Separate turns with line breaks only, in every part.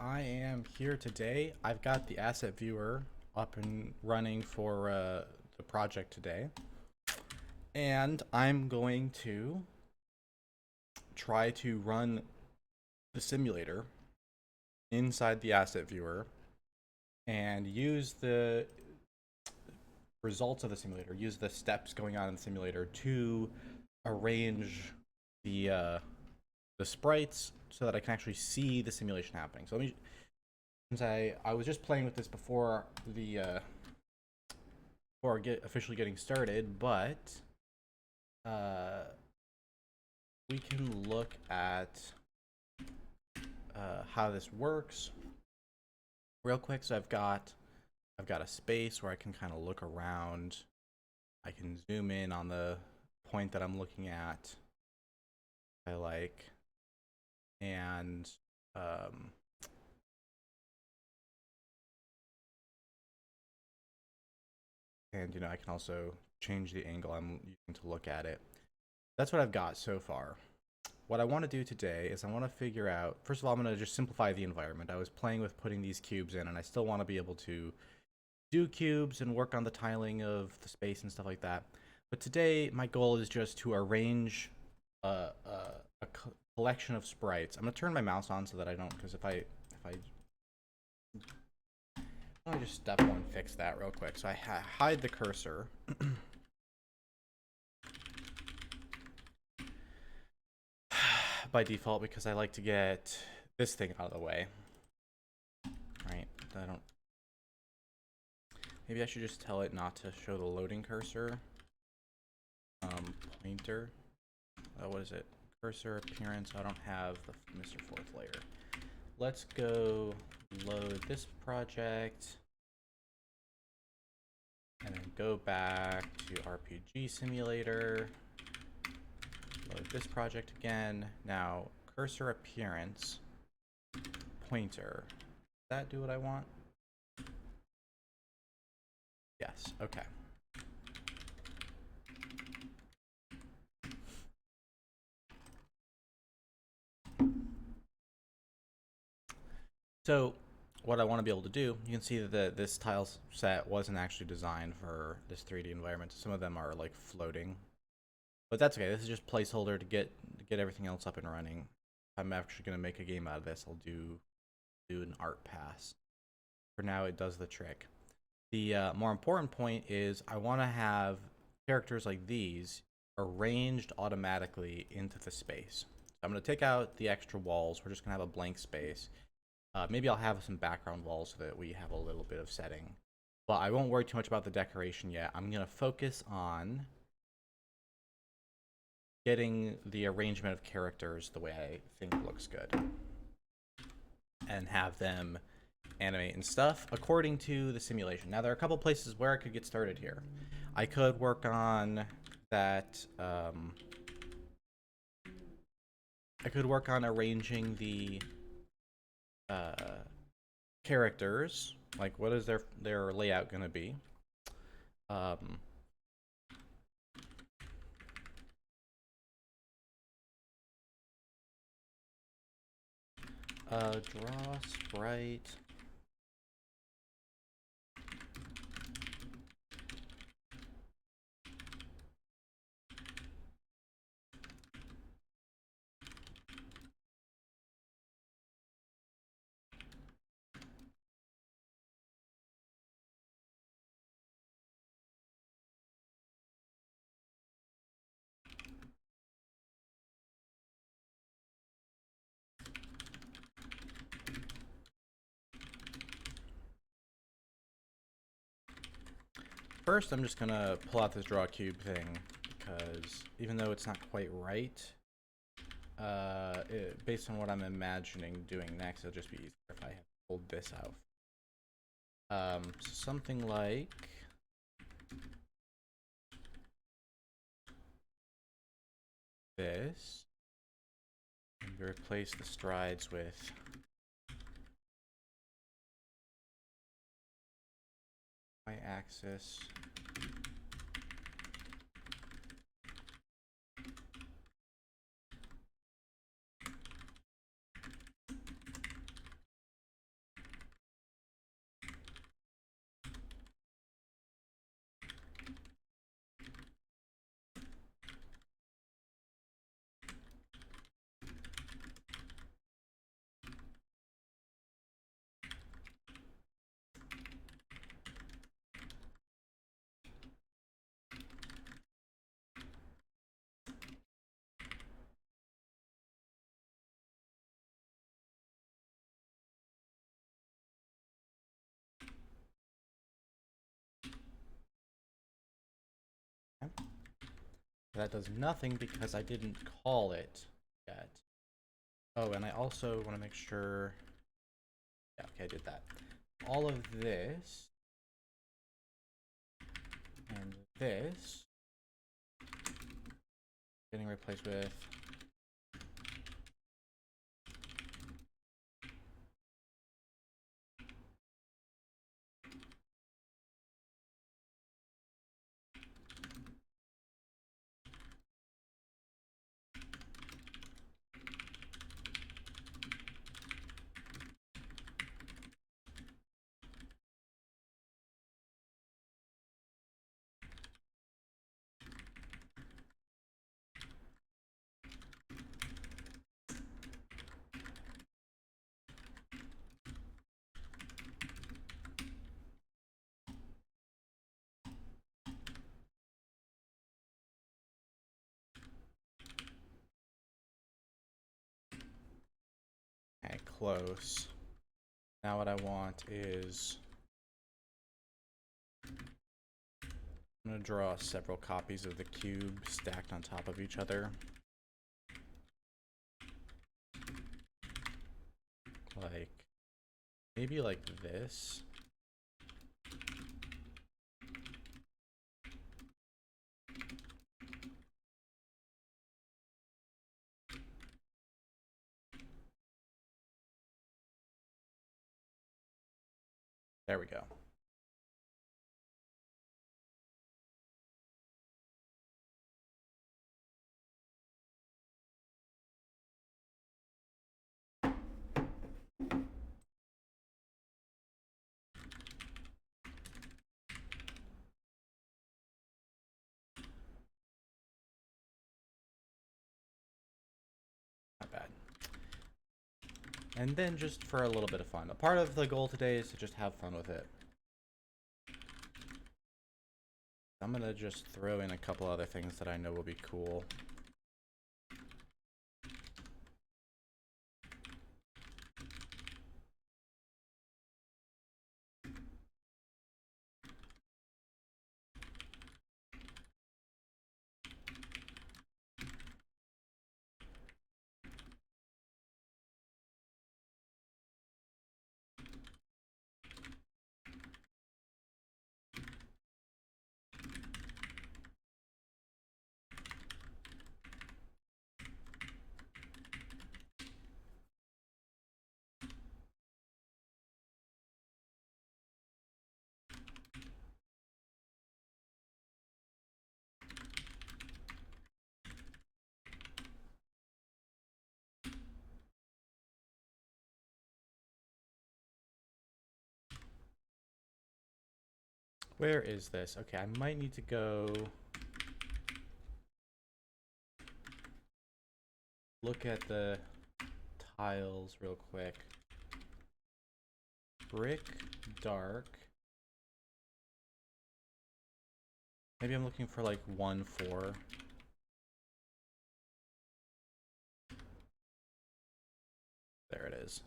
I am here today. I've got the asset viewer up and running for the project today. And I'm going to try to run the simulator inside the asset viewer and use the results of the simulator, use the steps going on in the simulator to arrange the sprites so that I can actually see the simulation happening. So let me, since I was just playing with this before officially getting started, but we can look at how this works real quick. So I've got a space where I can kind of look around. I can zoom in on the point that I'm looking at. I like, and you know, I can also change the angle I'm using to look at it. That's what I've got so far. What I want to do today is I want to figure out, first of all, I'm going to just simplify the environment. I was playing with putting these cubes in, and I still want to be able to do cubes and work on the tiling of the space and stuff like that. But today, my goal is just to arrange a collection of sprites. I'm going to turn my mouse on so that I don't, because if I let me just step one fix that real quick. So I hide the cursor. By default, because I like to get this thing out of the way. Right? I don't. Maybe I should just tell it not to show the loading cursor. Pointer. What is it? Cursor appearance. I don't have the Mr. Fourth layer. Let's go load this project. And then go back to RPG Simulator. Load this project again. Now, cursor appearance, pointer. Does that do what I want? Yes, okay. So, what I want to be able to do, you can see that this tile set wasn't actually designed for this 3D environment. Some of them are like floating. But that's okay. This is just placeholder to get everything else up and running. If I'm actually going to make a game out of this, I'll do an art pass. For now, it does the trick. The more important point is I want to have characters like these arranged automatically into the space. So I'm going to take out the extra walls. We're just going to have a blank space. Maybe I'll have some background walls so that we have a little bit of setting. But I won't worry too much about the decoration yet. I'm going to focus on getting the arrangement of characters the way I think looks good. And have them animate and stuff according to the simulation. Now, there are a couple places where I could get started here. I could work on that. I could work on arranging the characters. Like, what is their layout going to be? Draw sprite. First, I'm just gonna pull out this draw cube thing because even though it's not quite right, based on what I'm imagining doing next, it'll just be easier if I pulled this out. Something like this. And replace the strides with y-axis. That does nothing because I didn't call it yet. Oh, and I also want to make sure. Yeah, okay, I did that. All of this and this getting replaced with okay, close. Now what I want is I'm going to draw several copies of the cube stacked on top of each other. Like, maybe like this. There we go. Not bad. And then just for a little bit of fun. A part of the goal today is to just have fun with it. I'm gonna just throw in a couple other things that I know will be cool. Where is this? Okay, I might need to go look at the tiles real quick. Brick, dark. Maybe I'm looking for like 1-4. There it is.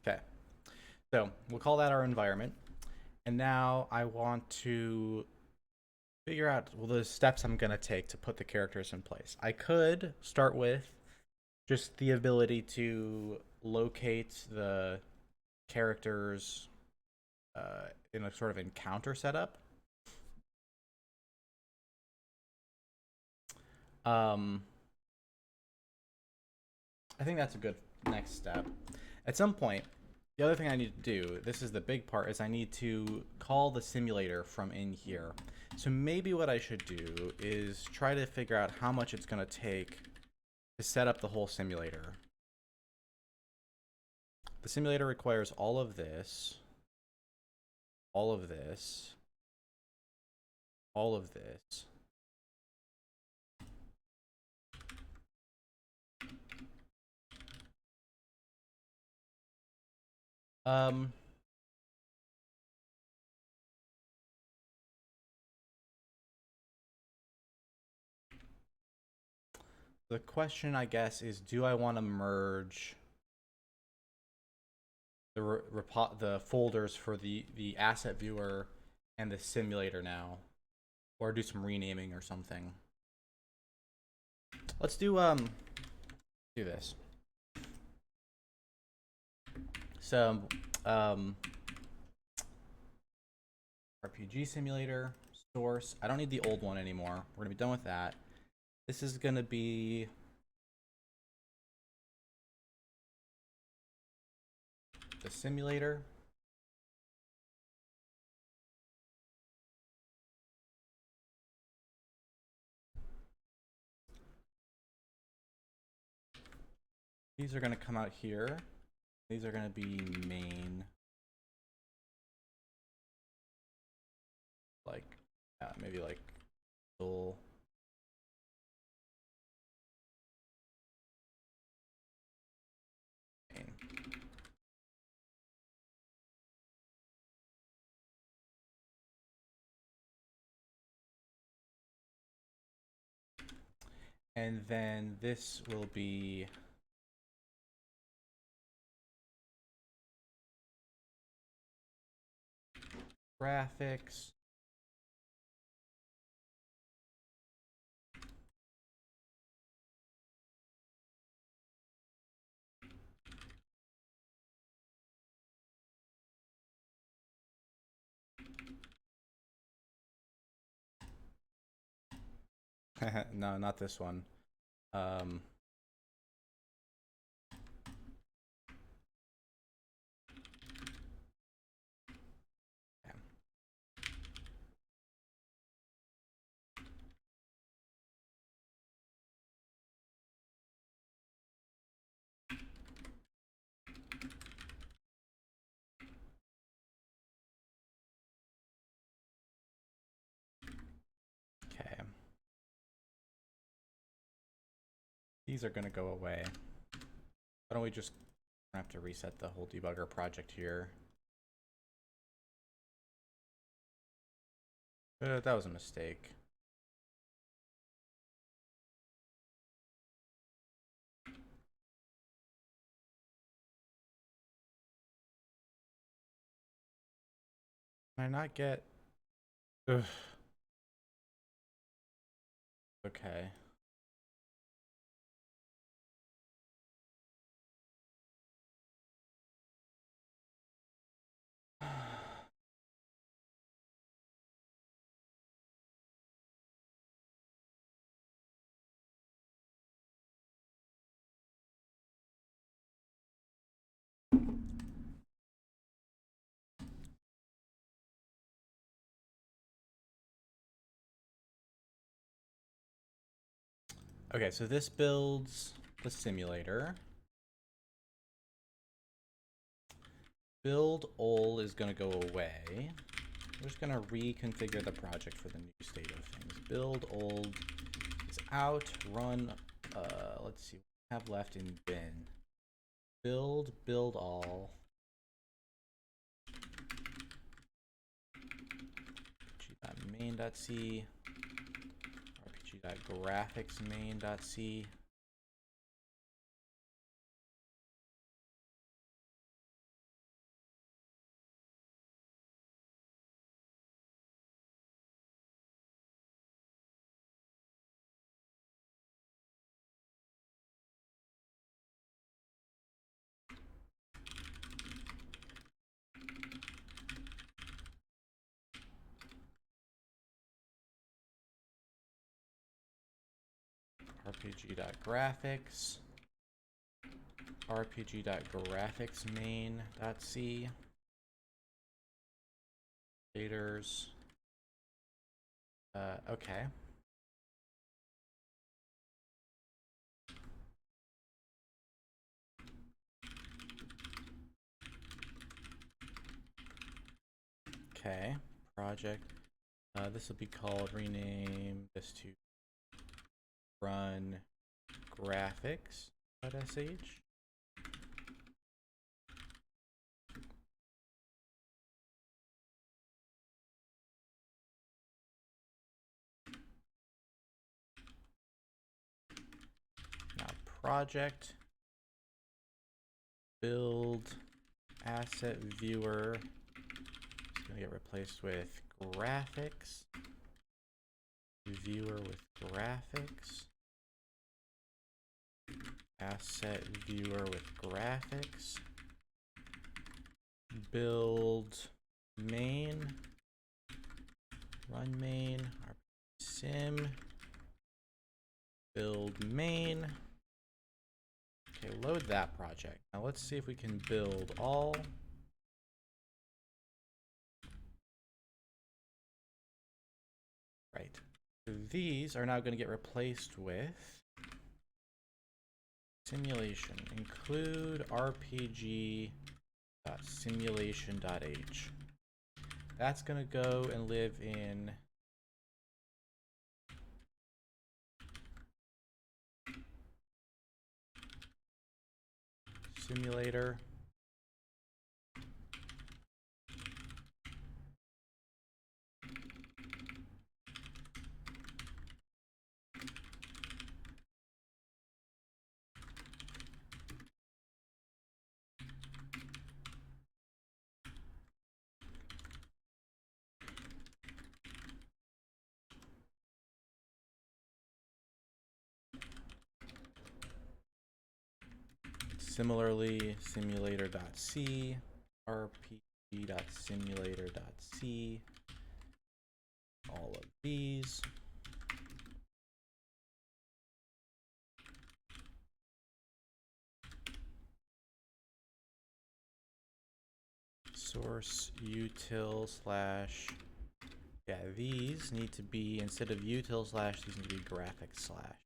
Okay, so we'll call that our environment. And now I want to figure out the steps I'm going to take to put the characters in place. I could start with just the ability to locate the characters in a sort of encounter setup. I think that's a good next step. At some point, the other thing I need to do, this is the big part, is I need to call the simulator from in here. So maybe what I should do is try to figure out how much it's going to take to set up the whole simulator. The simulator requires all of this, all of this, all of this. Um, The question, I guess, is do I want to merge the folders for the asset viewer and the simulator now, or do some renaming or something? Let's do this. So RPG simulator source. I don't need the old one anymore. We're gonna be done with that. This is gonna be the simulator. These are gonna come out here. These are gonna be main. Like, maybe like full. Main. And then this will be graphics. No, not this one. Um, okay. These are gonna go away. Why don't we just have to reset the whole debugger project here? That was a mistake. Can I not get... Ugh. Okay. Okay, so this builds the simulator. Build ol is going to go away. We're just going to reconfigure the project for the new state of things. Build old is out. Run, let's see what we have left in bin. Build all. rpg.main.c. rpg.graphics main.c. rpg.graphics. rpg.graphics main.c. Shaders. Okay. Okay. Project. This will be called, rename this to run graphics.sh. project, build asset viewer. It's gonna get replaced with graphics. Viewer with graphics. Asset viewer with graphics. Build main. Run main. Sim. Build main. Okay, load that project. Now let's see if we can build all. Right. So these are now going to get replaced with simulation. Include rpg.simulation.h. That's going to go and live in simulator. Similarly, simulator.c, rpg.simulator.c, all of these. Source util slash, yeah, these need to be, instead of util slash, these need to be graphics slash.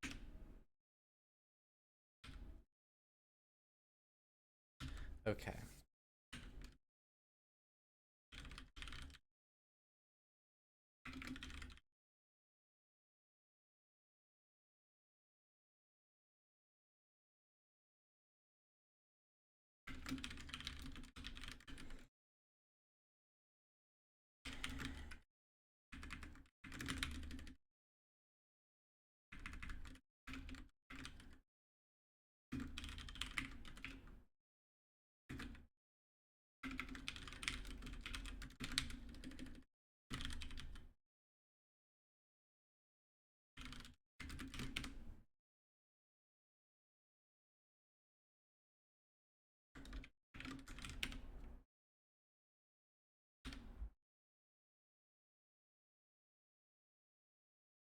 Okay.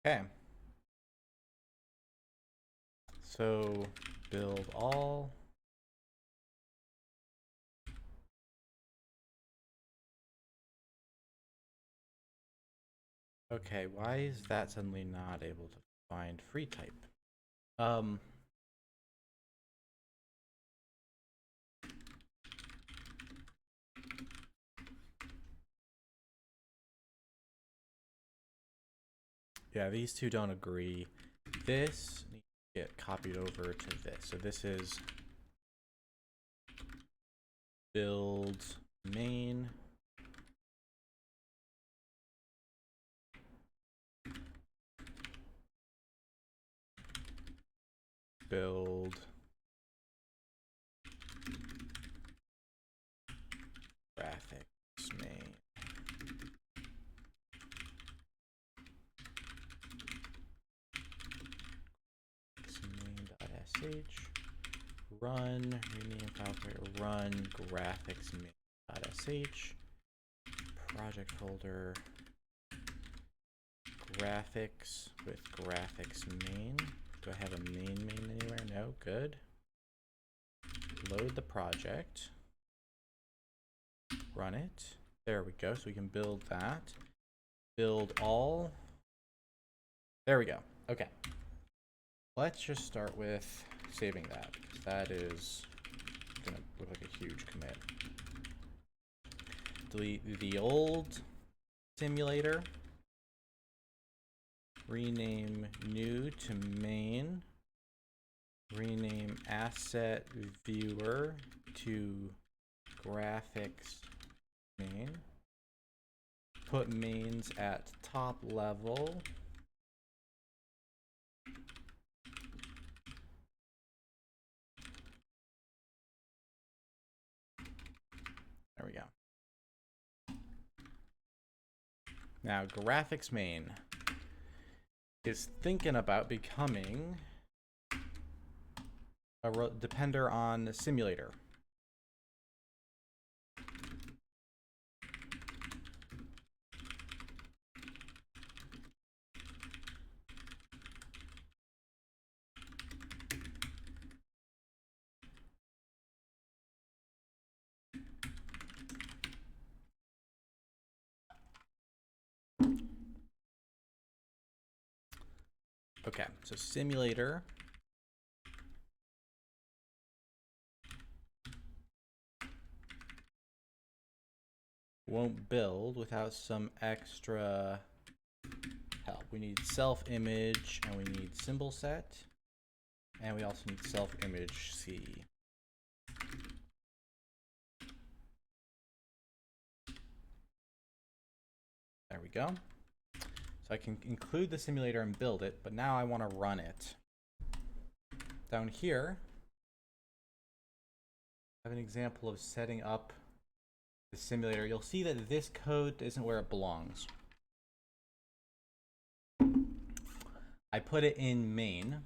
Okay. So build all. Okay, why is that suddenly not able to find free type? Yeah, these two don't agree. This needs to get copied over to this. So this is build main. Build graphics main. Main.sh. Run, rename file creator, run graphics main.sh. Project folder, graphics with graphics main. Do I have a main anywhere? No, good. Load the project. Run it. There we go. So we can build that. Build all. There we go. Okay. Let's just start with saving that, because that is gonna look like a huge commit. Delete the old simulator. Rename new to main. Rename asset viewer to graphics main. Put mains at top level. Now, graphics main is thinking about becoming a depender on the simulator. Okay, so simulator won't build without some extra help. We need self image and we need symbol set, and we also need self image C. There we go. So I can include the simulator and build it, but now I want to run it. Down here, I have an example of setting up the simulator. You'll see that this code isn't where it belongs. I put it in main,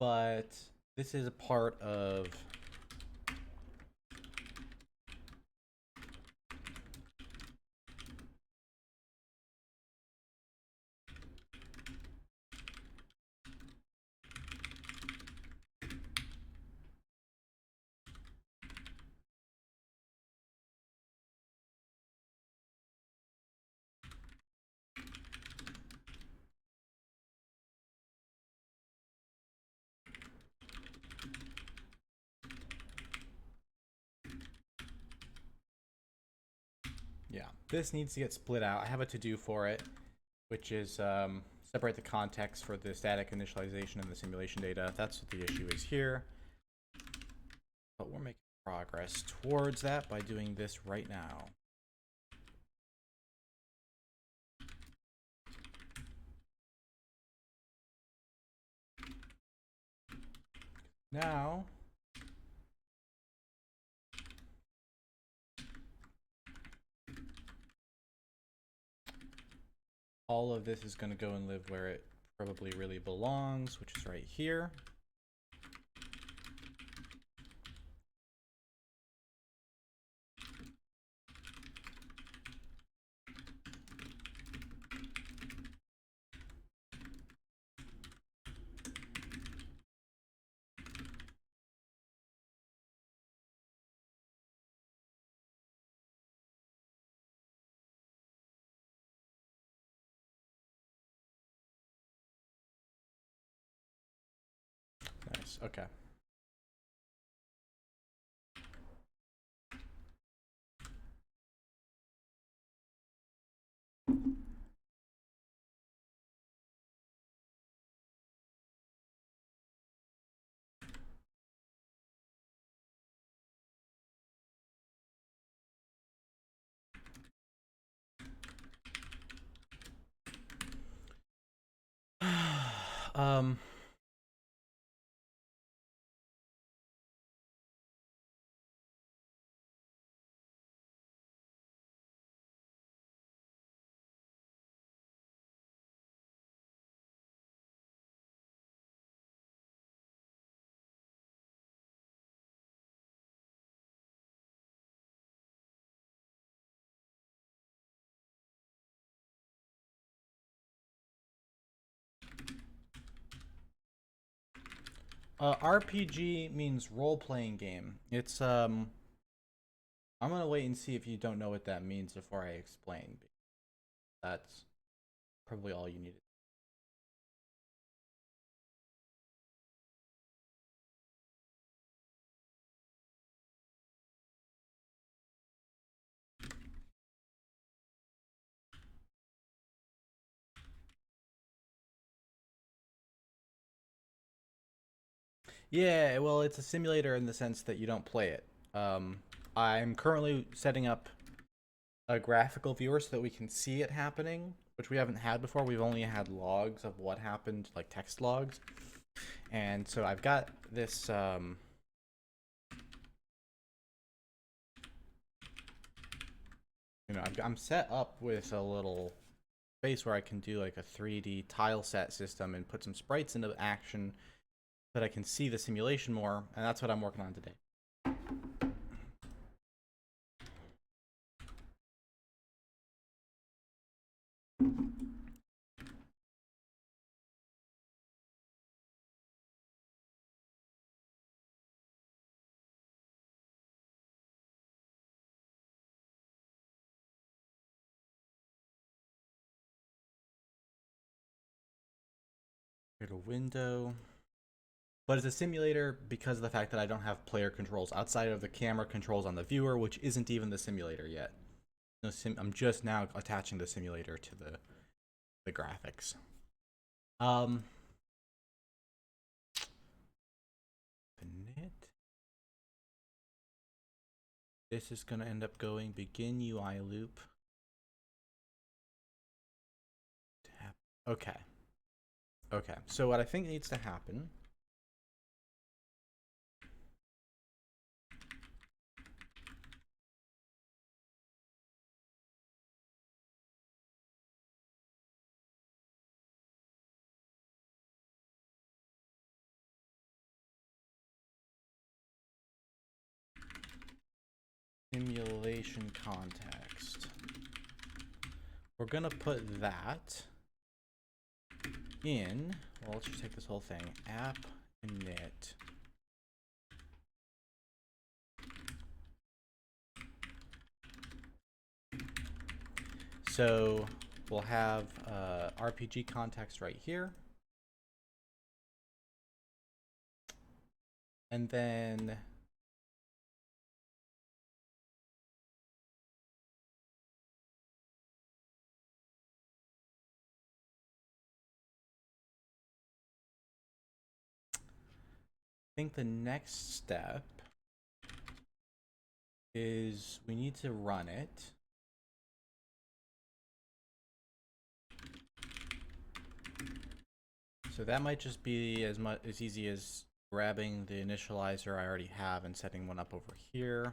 but this is a part of yeah, this needs to get split out. I have a to-do for it, which is separate the context for the static initialization and the simulation data. That's what the issue is here. But we're making progress towards that by doing this right now. Now, all of this is going to go and live where it probably really belongs, which is right here. Nice, okay. um, RPG means role-playing game. It's I'm gonna wait and see if you don't know what that means before I explain. That's probably all you needed. Yeah, well, it's a simulator in the sense that you don't play it. I'm currently setting up a graphical viewer so that we can see it happening, which we haven't had before. We've only had logs of what happened, like text logs. And so I've got this You know, I'm set up with a little space where I can do like a 3D tile set system and put some sprites into action so that I can see the simulation more, and that's what I'm working on today. Create a window. But it's a simulator because of the fact that I don't have player controls outside of the camera controls on the viewer, which isn't even the simulator yet. No I'm just now attaching the simulator to the graphics. Init. This is going to end up going begin UI loop. Tap. Okay. Okay. So what I think needs to happen simulation context. We're going to put that in, well, let's just take this whole thing, app init. So we'll have RPG context right here. And then I think the next step is we need to run it. So that might just be as easy as grabbing the initializer I already have and setting one up over here.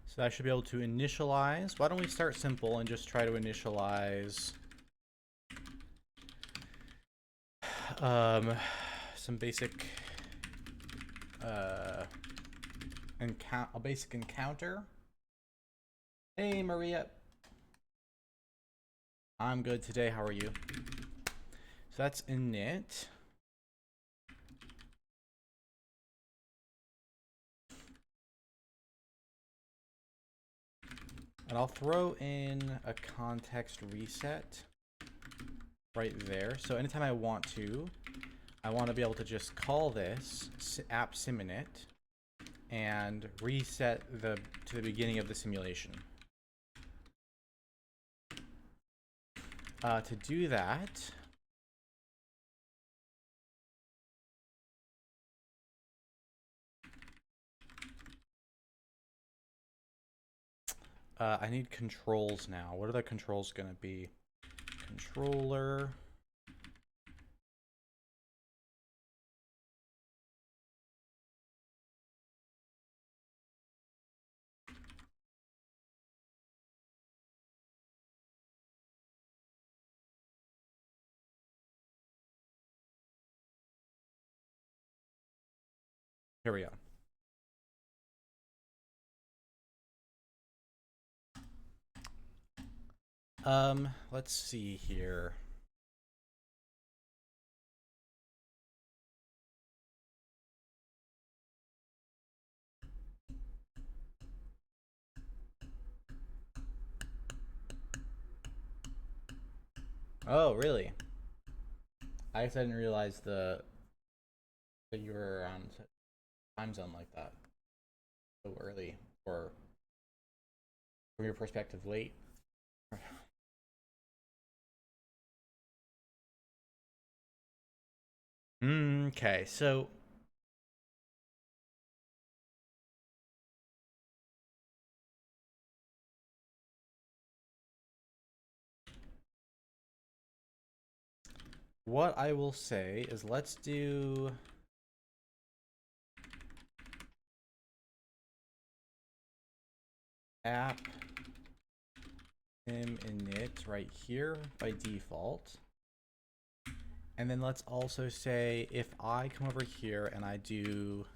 So I should be able to initialize. Why don't we start simple and just try to initialize some basic a basic encounter. Hey Maria. I'm good today. How are you? So that's init. And I'll throw in a context reset right there. So anytime I want to be able to just call this app siminit and reset to the beginning of the simulation. To do that, I need controls now. What are the controls going to be? Controller. Here we go. Let's see here. Oh, really? I guess I didn't realize that you were on time zone like that so early, or from your perspective, late. Okay, so what I will say is let's do app sim init right here by default. And then let's also say if I come over here and I do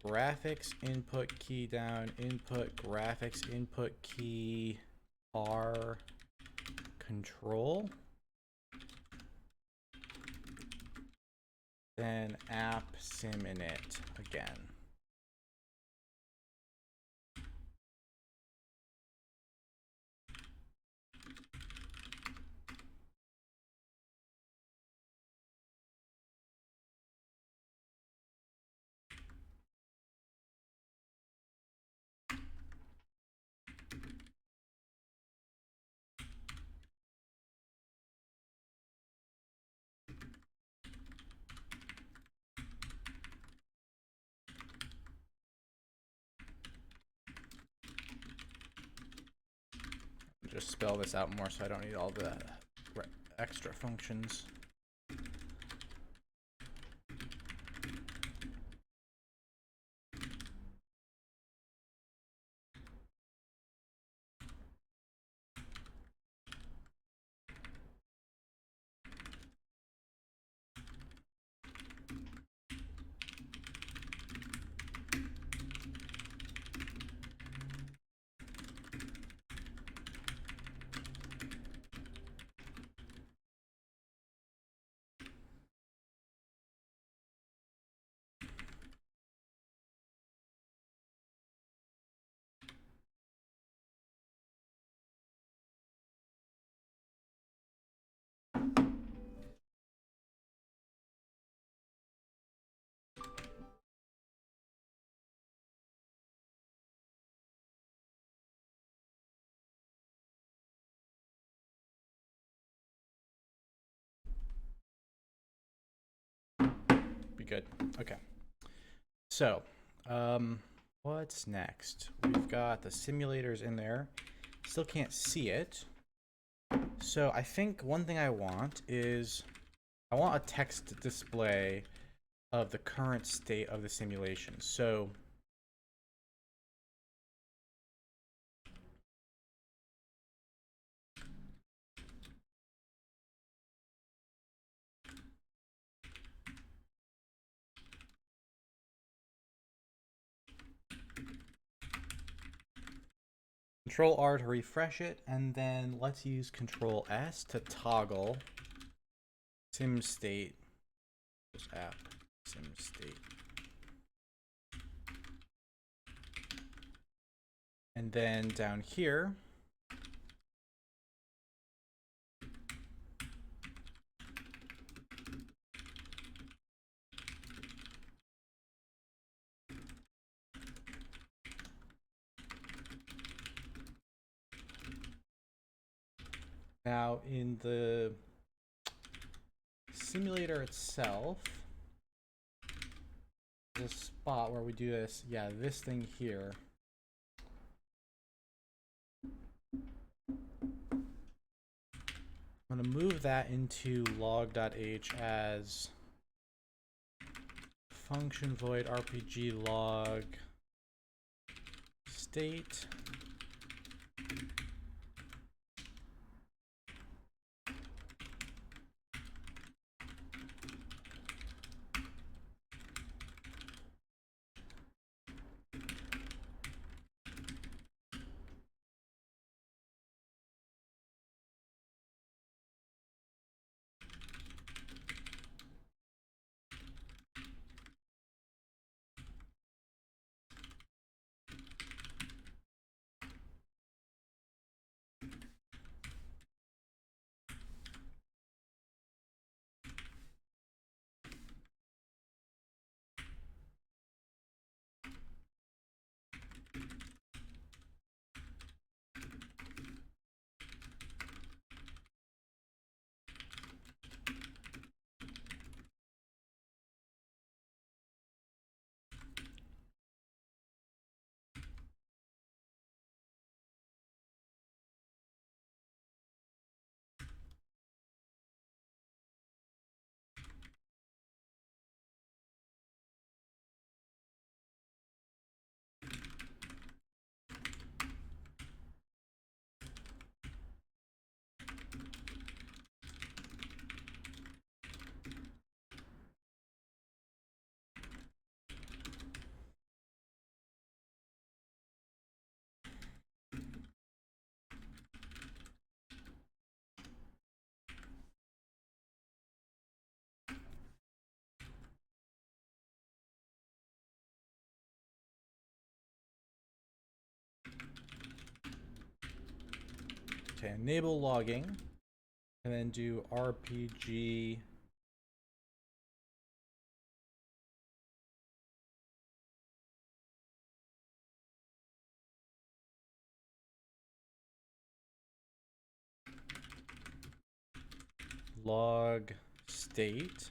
graphics input key down, input graphics input key R control, then app sim init again. Just spell this out more so I don't need all the extra functions. Be good. Okay. So, what's next? We've got the simulators in there. Still can't see it. So I think one thing I want is I want a text display of the current state of the simulation. So Control R to refresh it, and then let's use Control S to toggle sim state. Just app sim state. And then down here, now in the simulator itself, there's a spot where we do this, yeah, this thing here. I'm going to move that into log.h as function void rpg log state. Okay, enable logging, and then do RPG. Log state.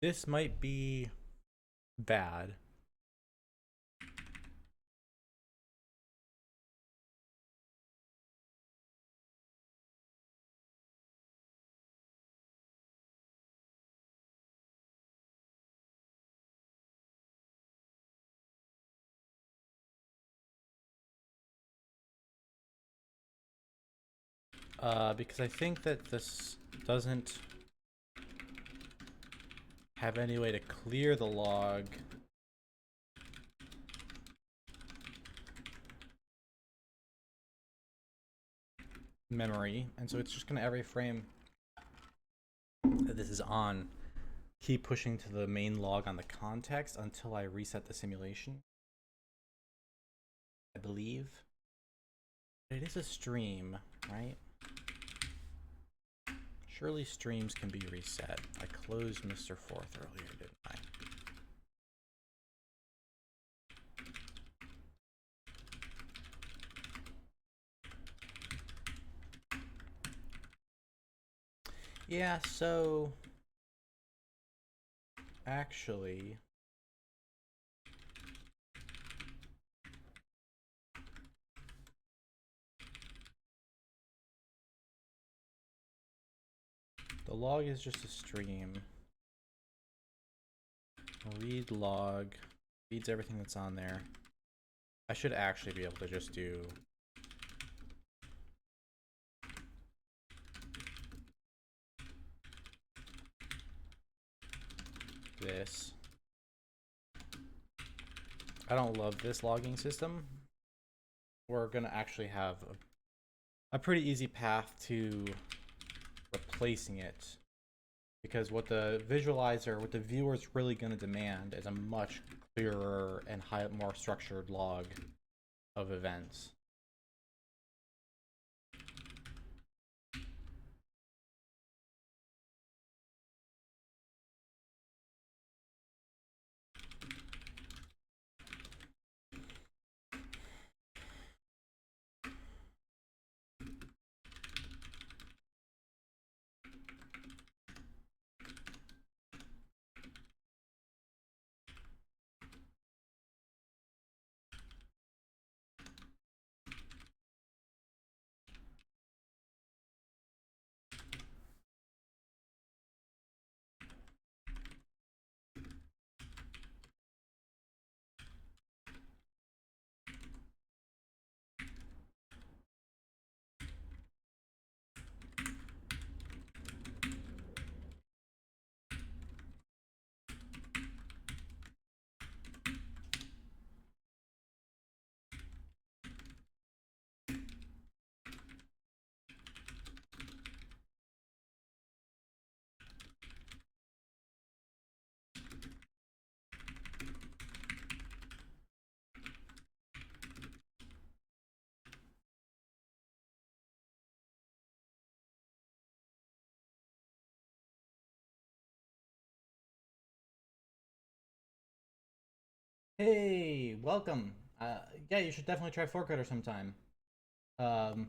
This might be bad. Because I think that this doesn't have any way to clear the log. Memory, and so it's just gonna every frame that this is on keep pushing to the main log on the context until I reset the simulation, I believe. It is a stream, right? Surely streams can be reset. I closed Mr. Forth earlier, didn't I? Yeah, so actually the log is just a stream. Read log, reads everything that's on there. I should actually be able to just do this. I don't love this logging system. We're gonna actually have a pretty easy path to replacing it, because what the visualizer, what the viewer is really going to demand is a much clearer and more structured log of events. Hey, welcome. Yeah, you should definitely try Forcoder sometime. Um,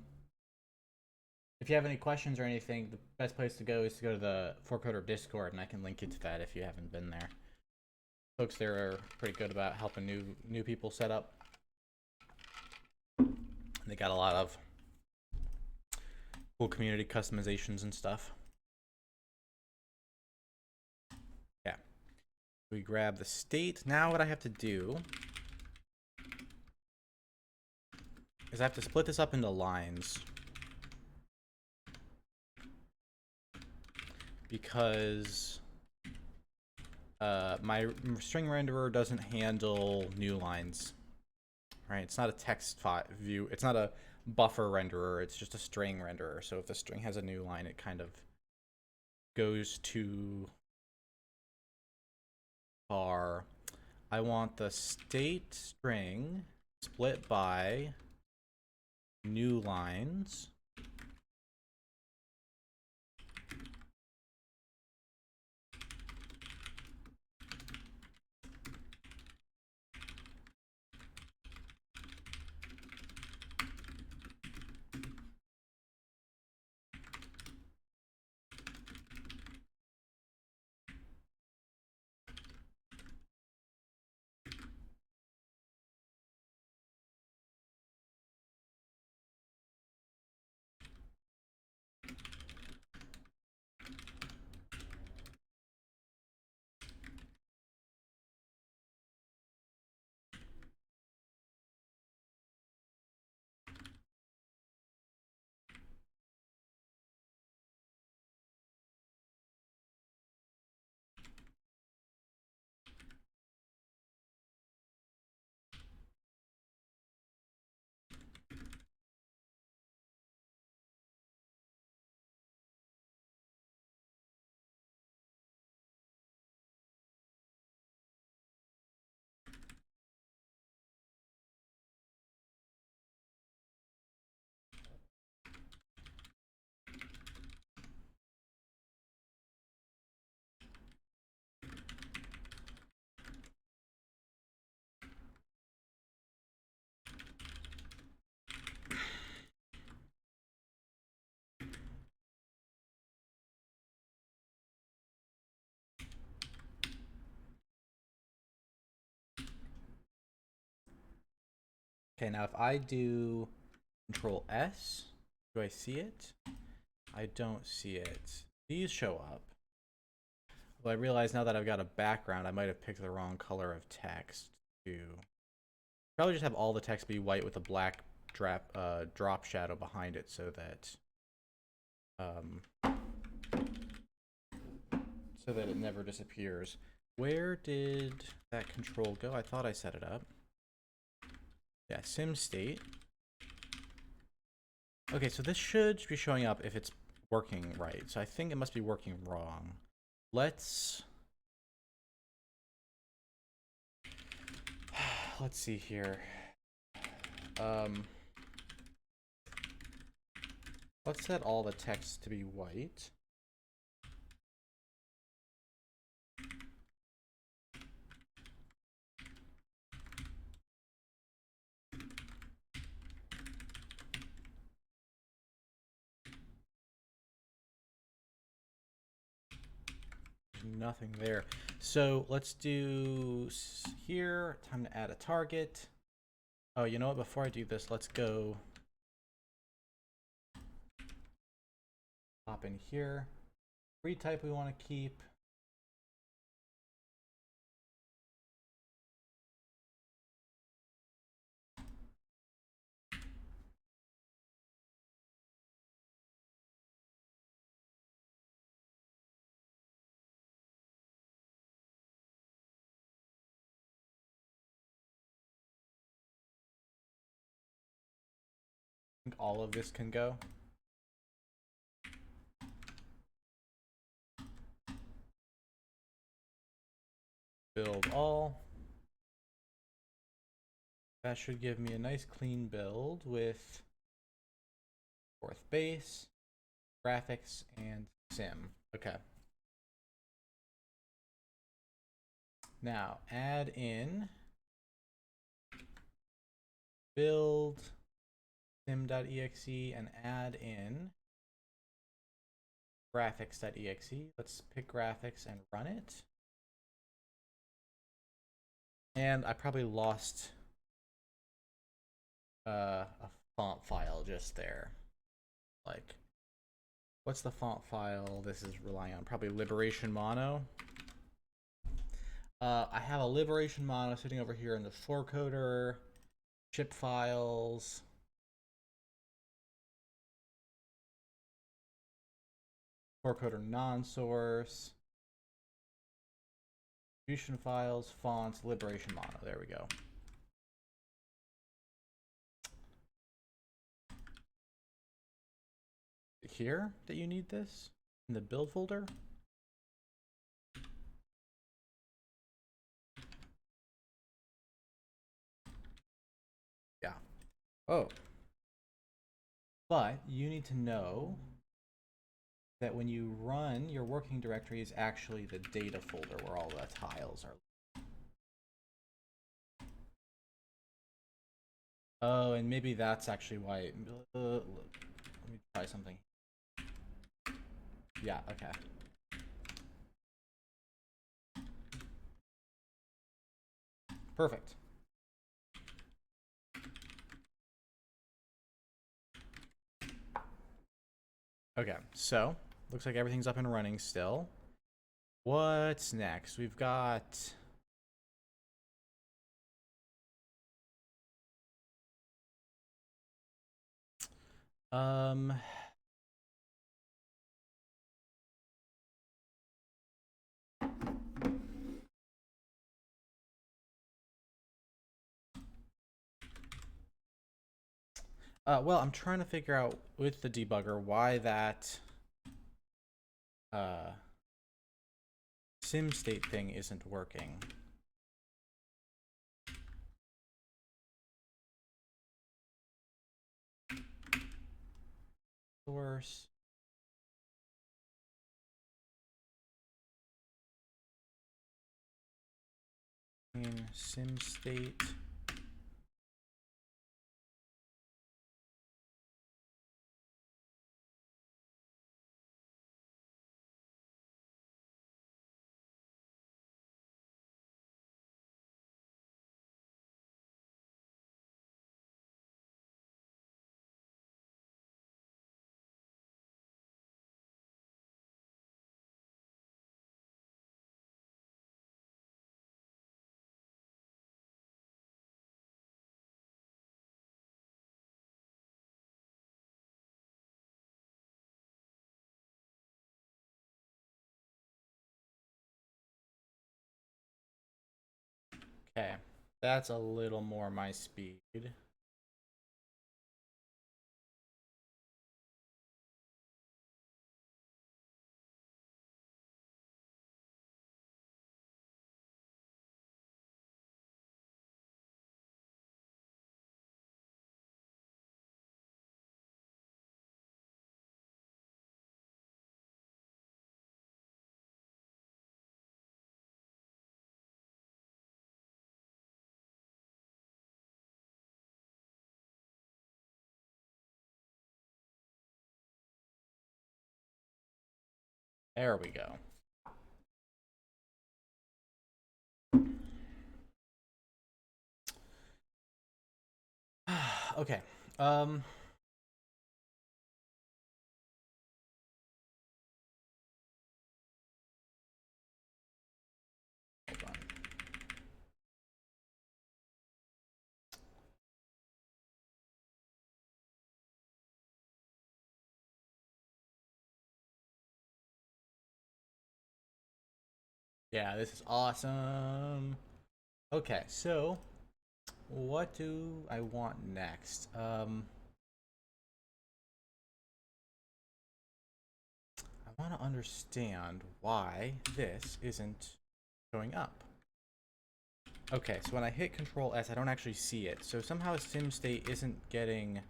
if you have any questions or anything, the best place to go is to go to the Forcoder Discord, and I can link you to that if you haven't been there. Folks there are pretty good about helping new people set up. They got a lot of cool community customizations and stuff. Yeah. We grab the state. Now what I have to do is I have to split this up into lines. Because my string renderer doesn't handle new lines. Right? It's not a text view. It's not a buffer renderer. It's just a string renderer. So if the string has a new line, it kind of goes too far. I want the state string split by new lines. Okay, now if I do Control S, do I see it? I don't see it. These show up. Well, I realize now that I've got a background, I might have picked the wrong color of text too. Probably just have all the text be white with a black drop shadow behind it so that it never disappears. Where did that control go? I thought I set it up. Yeah, sim state. Okay, so this should be showing up if it's working right. So I think it must be working wrong. Let's see here. Let's set all the text to be white. Nothing there. So let's do here. Time to add a target. Oh, you know what? Before I do this, let's go hop in here. Free type we want to keep. I think all of this can go. Build all. That should give me a nice clean build with fourth base, graphics, and sim. Okay. Now add in build sim.exe and add in graphics.exe. Let's pick graphics and run it. And I probably lost a font file just there. Like, what's the font file this is relying on? Probably Liberation Mono. I have a liberation mono sitting over here in the forecoder, ship files. Forecoder non-source. Distribution files, fonts, liberation mono. There we go. Here that you need this in the build folder. Yeah. Oh. But you need to know that when you run, your working directory is actually the data folder where all the tiles are. Oh, and maybe that's actually why. Let me try something. Yeah, okay. Perfect. Okay, so looks like everything's up and running still. What's next? We've got um well, I'm trying to figure out with the debugger why that sim state thing isn't working. Source. In sim state. Okay, that's a little more my speed. There we go. Okay. Hold on. Yeah, this is awesome. Okay, so what do I want next? I want to understand why this isn't showing up. Okay, so when I hit Control S, I don't actually see it. So somehow SimState isn't getting.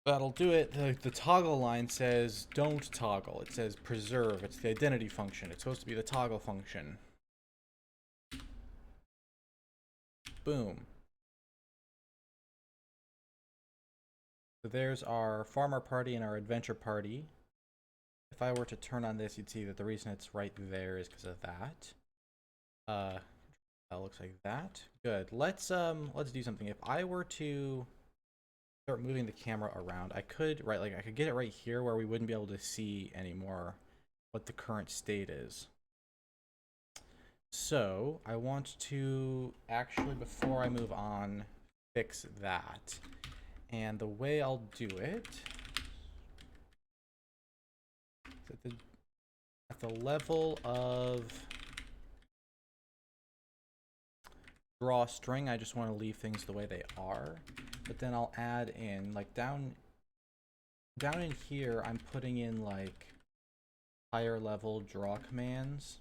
That'll do it. The toggle line says don't toggle. It says preserve. It's the identity function. It's supposed to be the toggle function. Boom. So there's our farmer party and our adventure party. If I were to turn on this, you'd see that the reason it's right there is because of that. That looks like that. Good. Let's do something. If I were to start moving the camera around, I could I could get it right here where we wouldn't be able to see anymore what the current state is. So I want to actually, before I move on, fix that. And the way I'll do it is at the level of drawString, I just want to leave things the way they are. But then I'll add in, like down in here, I'm putting in like higher level draw commands.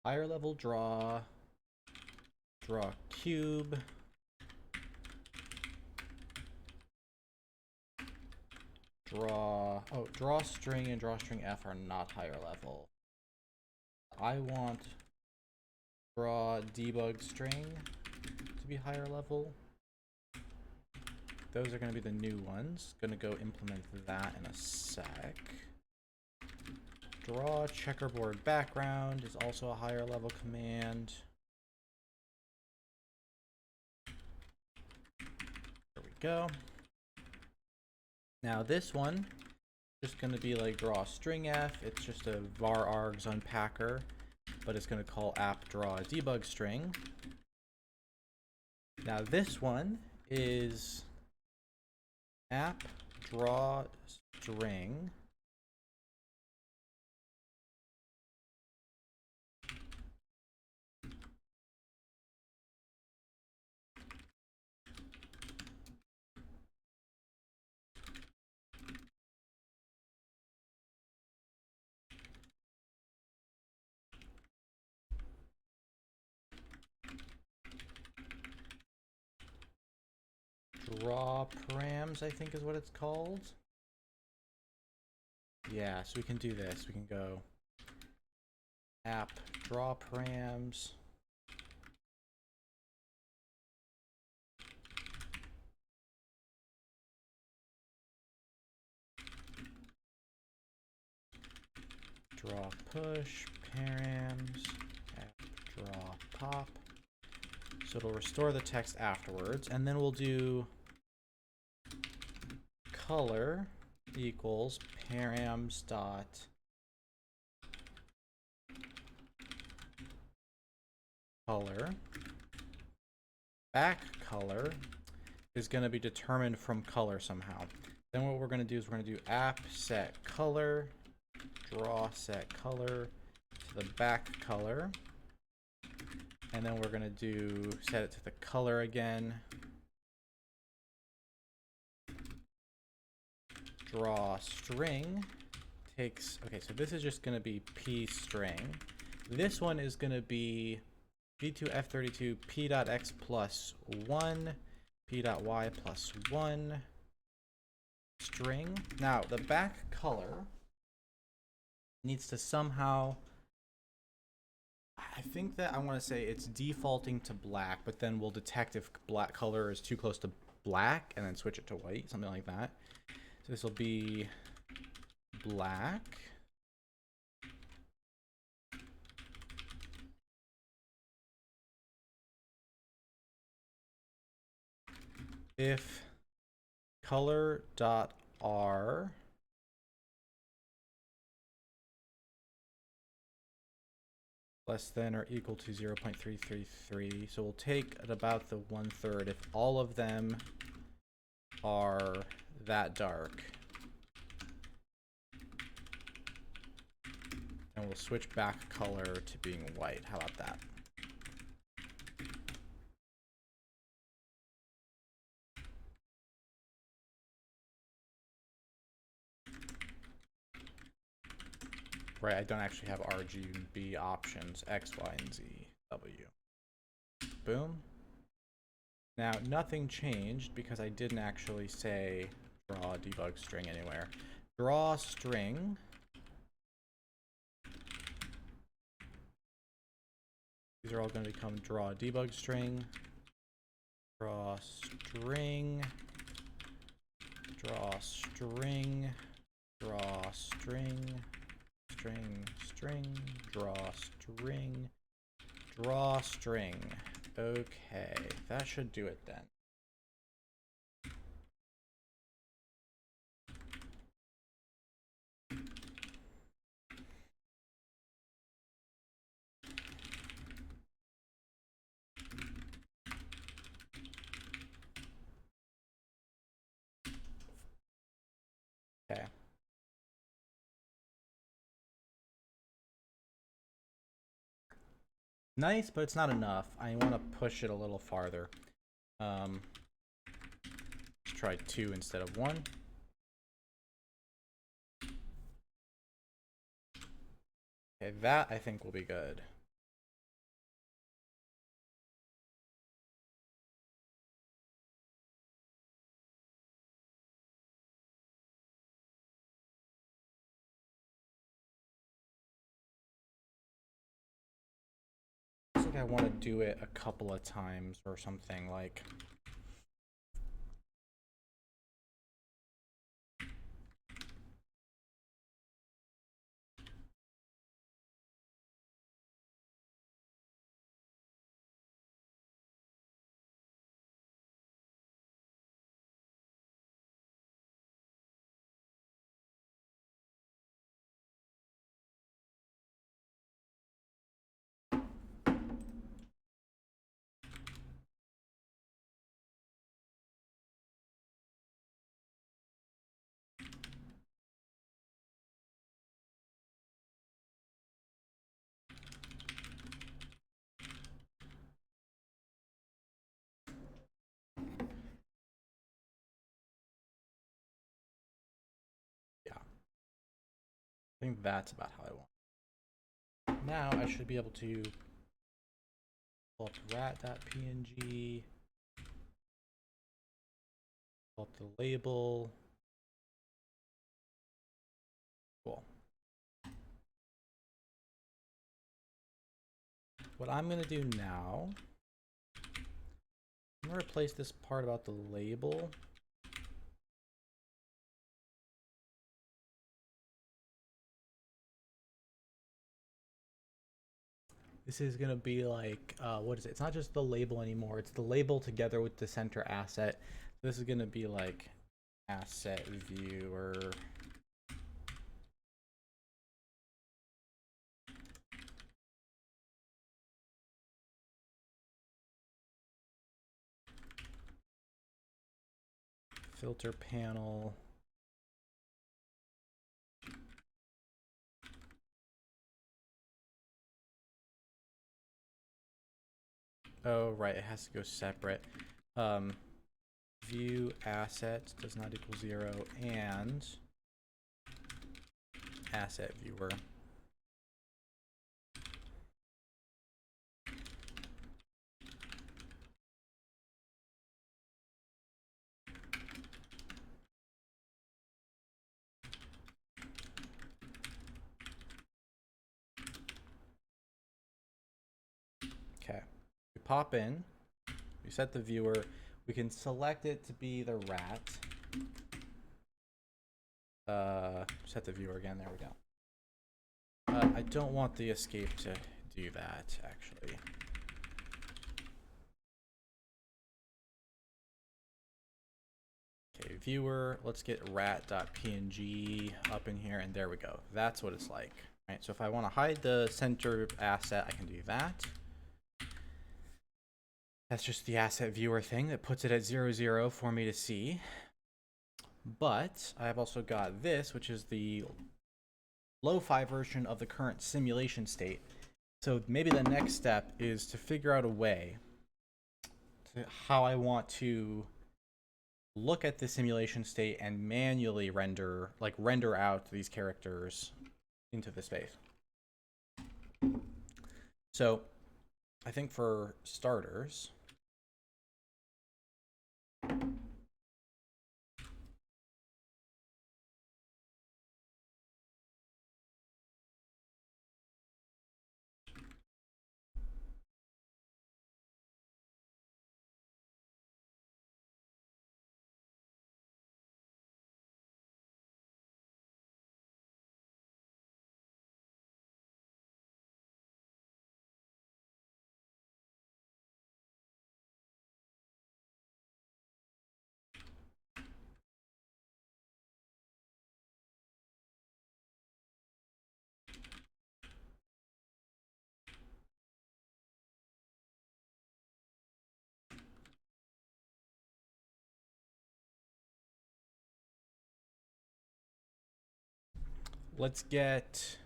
Higher level draw cube, drawString and drawString F are not higher level. I want drawDebugString to be higher level. Those are going to be the new ones. Going to go implement that in a sec. Draw checkerboard background is also a higher level command. There we go. Now this one just going to be like drawString F. It's just a var args unpacker, but it's going to call app draw debug string. Now this one is app draw string draw params, I think is what it's called. Yeah, so we can do this. We can go app draw params. Draw push params, app draw pop. So it'll restore the text afterwards, and then we'll do color equals params dot color. Back color is going to be determined from color somehow. Then what we're going to do is we're going to do app set color, draw set color to the back color. And then we're going to do set it to the color again. Draw string takes, okay, so this is just going to be p string. This one is going to be v2f32 p.x plus 1, p.y plus 1 string. Now the back color needs to somehow, I think that I want to say it's defaulting to black, but then we'll detect if black color is too close to black and then switch it to white, something like that. So this will be black. If color.r less than or equal to 0.333, so we'll take at about the 1/3 if all of them are that dark. And we'll switch back color to being white. How about that? Right, I don't actually have RGB options, X, Y, and Z, W. Boom. Now, nothing changed because I didn't actually say draw debug string anywhere. Draw string. These are all going to become draw debug string. Draw string. Draw string. Draw string. string, string, draw string, draw string. Okay, that should do it then. Okay. Nice, but it's not enough. I want to push it a little farther. Let's try 2 instead of 1. Okay, that I think will be good. Looks like I want to do it a couple of times or something like. Yeah. I think that's about how I want. Now I should be able to pull up rat.png, pull up the label. Cool. What I'm going to do now, I'm going to replace this part about the label. This is going to be like, what is it? It's not just the label anymore. It's the label together with the center asset. This is going to be like asset viewer. Filter panel. Oh, right. It has to go separate. View asset does not equal 0 and asset viewer. Okay. We pop in. We set the viewer. We can select it to be the rat. Set the viewer again. There we go. I don't want the escape to do that, actually. Okay, viewer. Let's get rat.png up in here, and there we go. That's what it's like. All right, so if I want to hide the center asset, I can do that. That's just the asset viewer thing that puts it at 0, 0 for me to see. But I've also got this, which is the lo-fi version of the current simulation state. So maybe the next step is to figure out a way to how I want to look at the simulation state and manually render out these characters into the space. So I think for starters, let's get...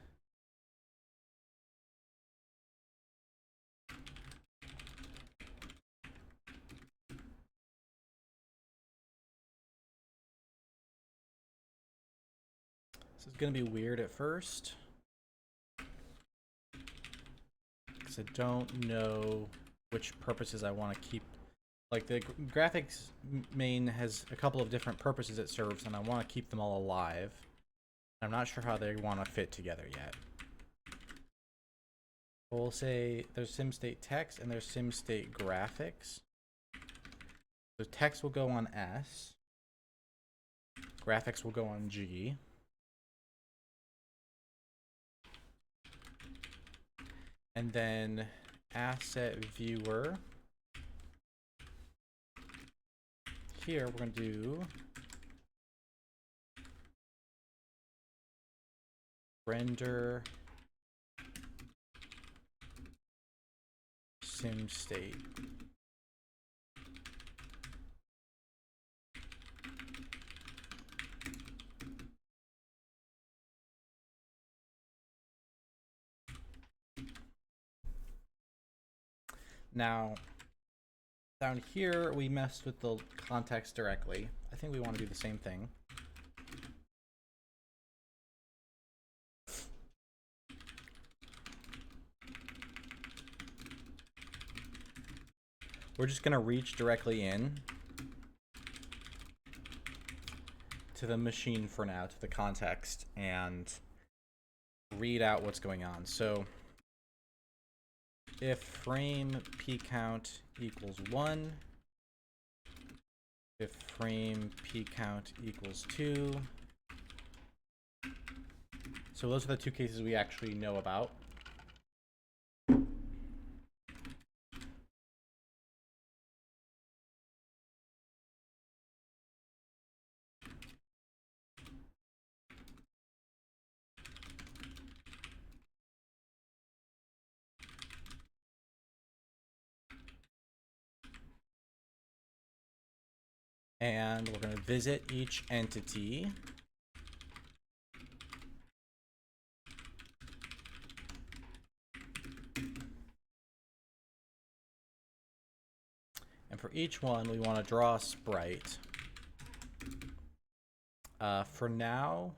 This is going to be weird at first, because I don't know which purposes I want to keep. Like, the graphics main has a couple of different purposes it serves, and I want to keep them all alive. I'm not sure how they want to fit together yet. We'll say there's SimState text and there's SimState graphics. So text will go on S. Graphics will go on G. And then asset viewer. Here we're going to do render SimState. Now, down here, we messed with the context directly. I think we want to do the same thing. We're just going to reach directly in to the machine for now, to the context, and read out what's going on. So if frame p count equals 1, if frame p count equals 2. So those are the two cases we actually know about. And we're going to visit each entity. And for each one, we want to draw a sprite. For now,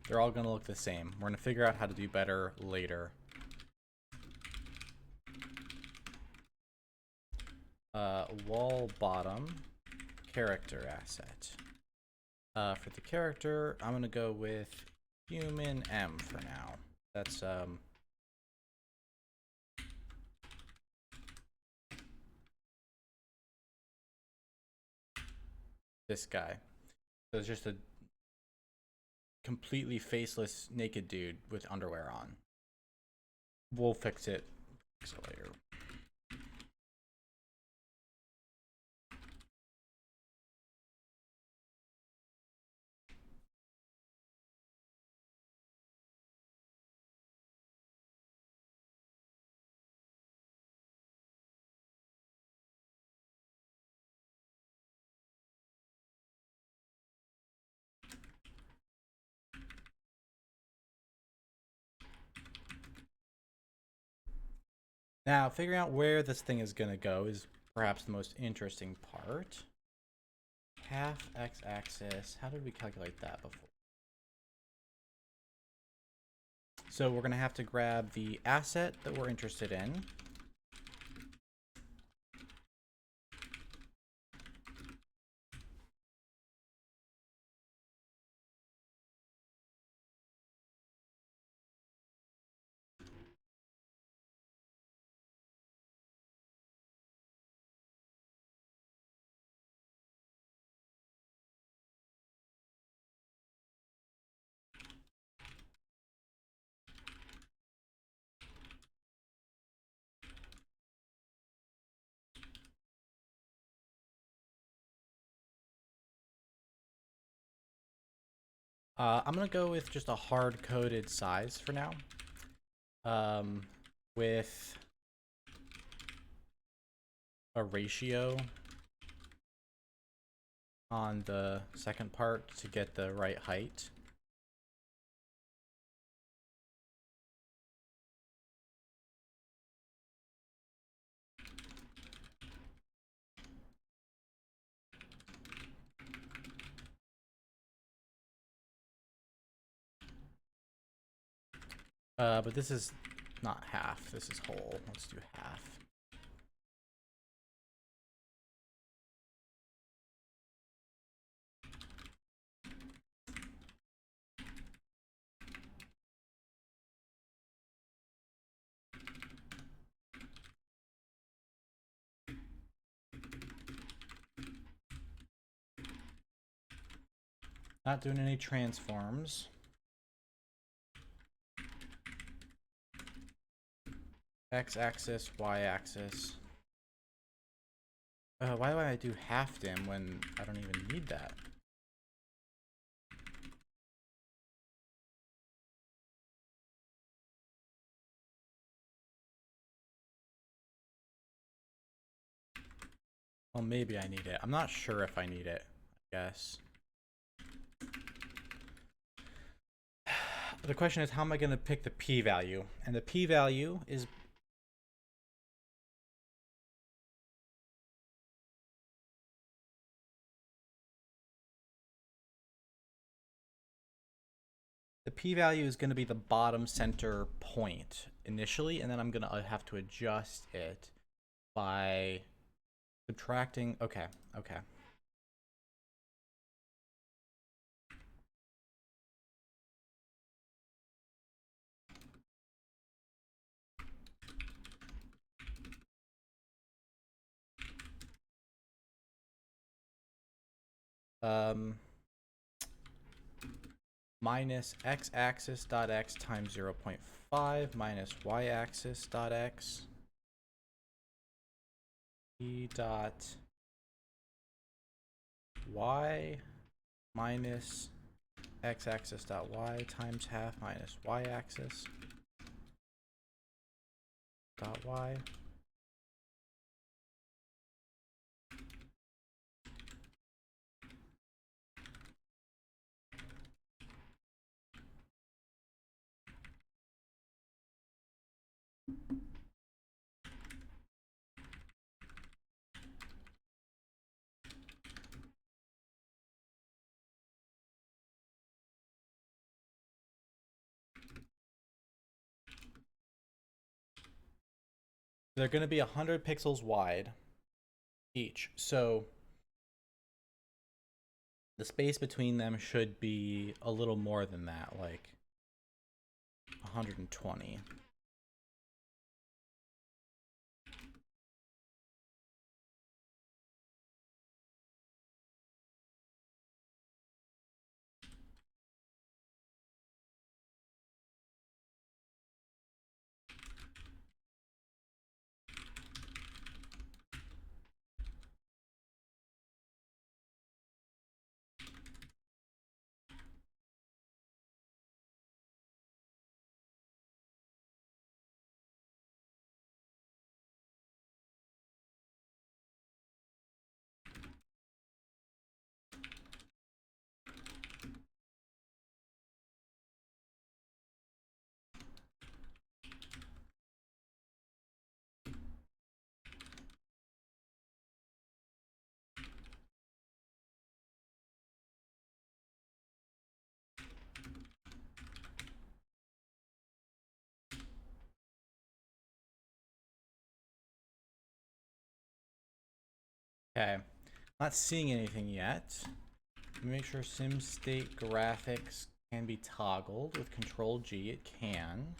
they're all going to look the same. We're going to figure out how to do better later. Wall bottom character asset. For the character, I'm going to go with human M for now. That's this guy. So it's just a completely faceless naked dude with underwear on. We'll fix it later. Now, figuring out where this thing is going to go is perhaps the most interesting part. Half x-axis. How did we calculate that before? So we're going to have to grab the asset that we're interested in. I'm going to go with just a hard-coded size for now. with a ratio on the second part to get the right height. But this is not half, this is whole. Let's do half. Not doing any transforms. X-axis, Y-axis. Why do I do half dim when I don't even need that? Well, maybe I need it. I'm not sure if I need it, I guess. The question is, how am I going to pick the p-value? And the p-value is... The p-value is going to be the bottom center point initially, and then I'm going to have to adjust it by subtracting... Okay. Minus x-axis dot x times 0.5 minus y-axis dot x e dot y minus x-axis dot y times half minus y-axis dot y. They're going to be 100 pixels wide each, so the space between them should be a little more than that, like 120. Okay, not seeing anything yet. Let me make sure sim state graphics can be toggled with Control G. It can.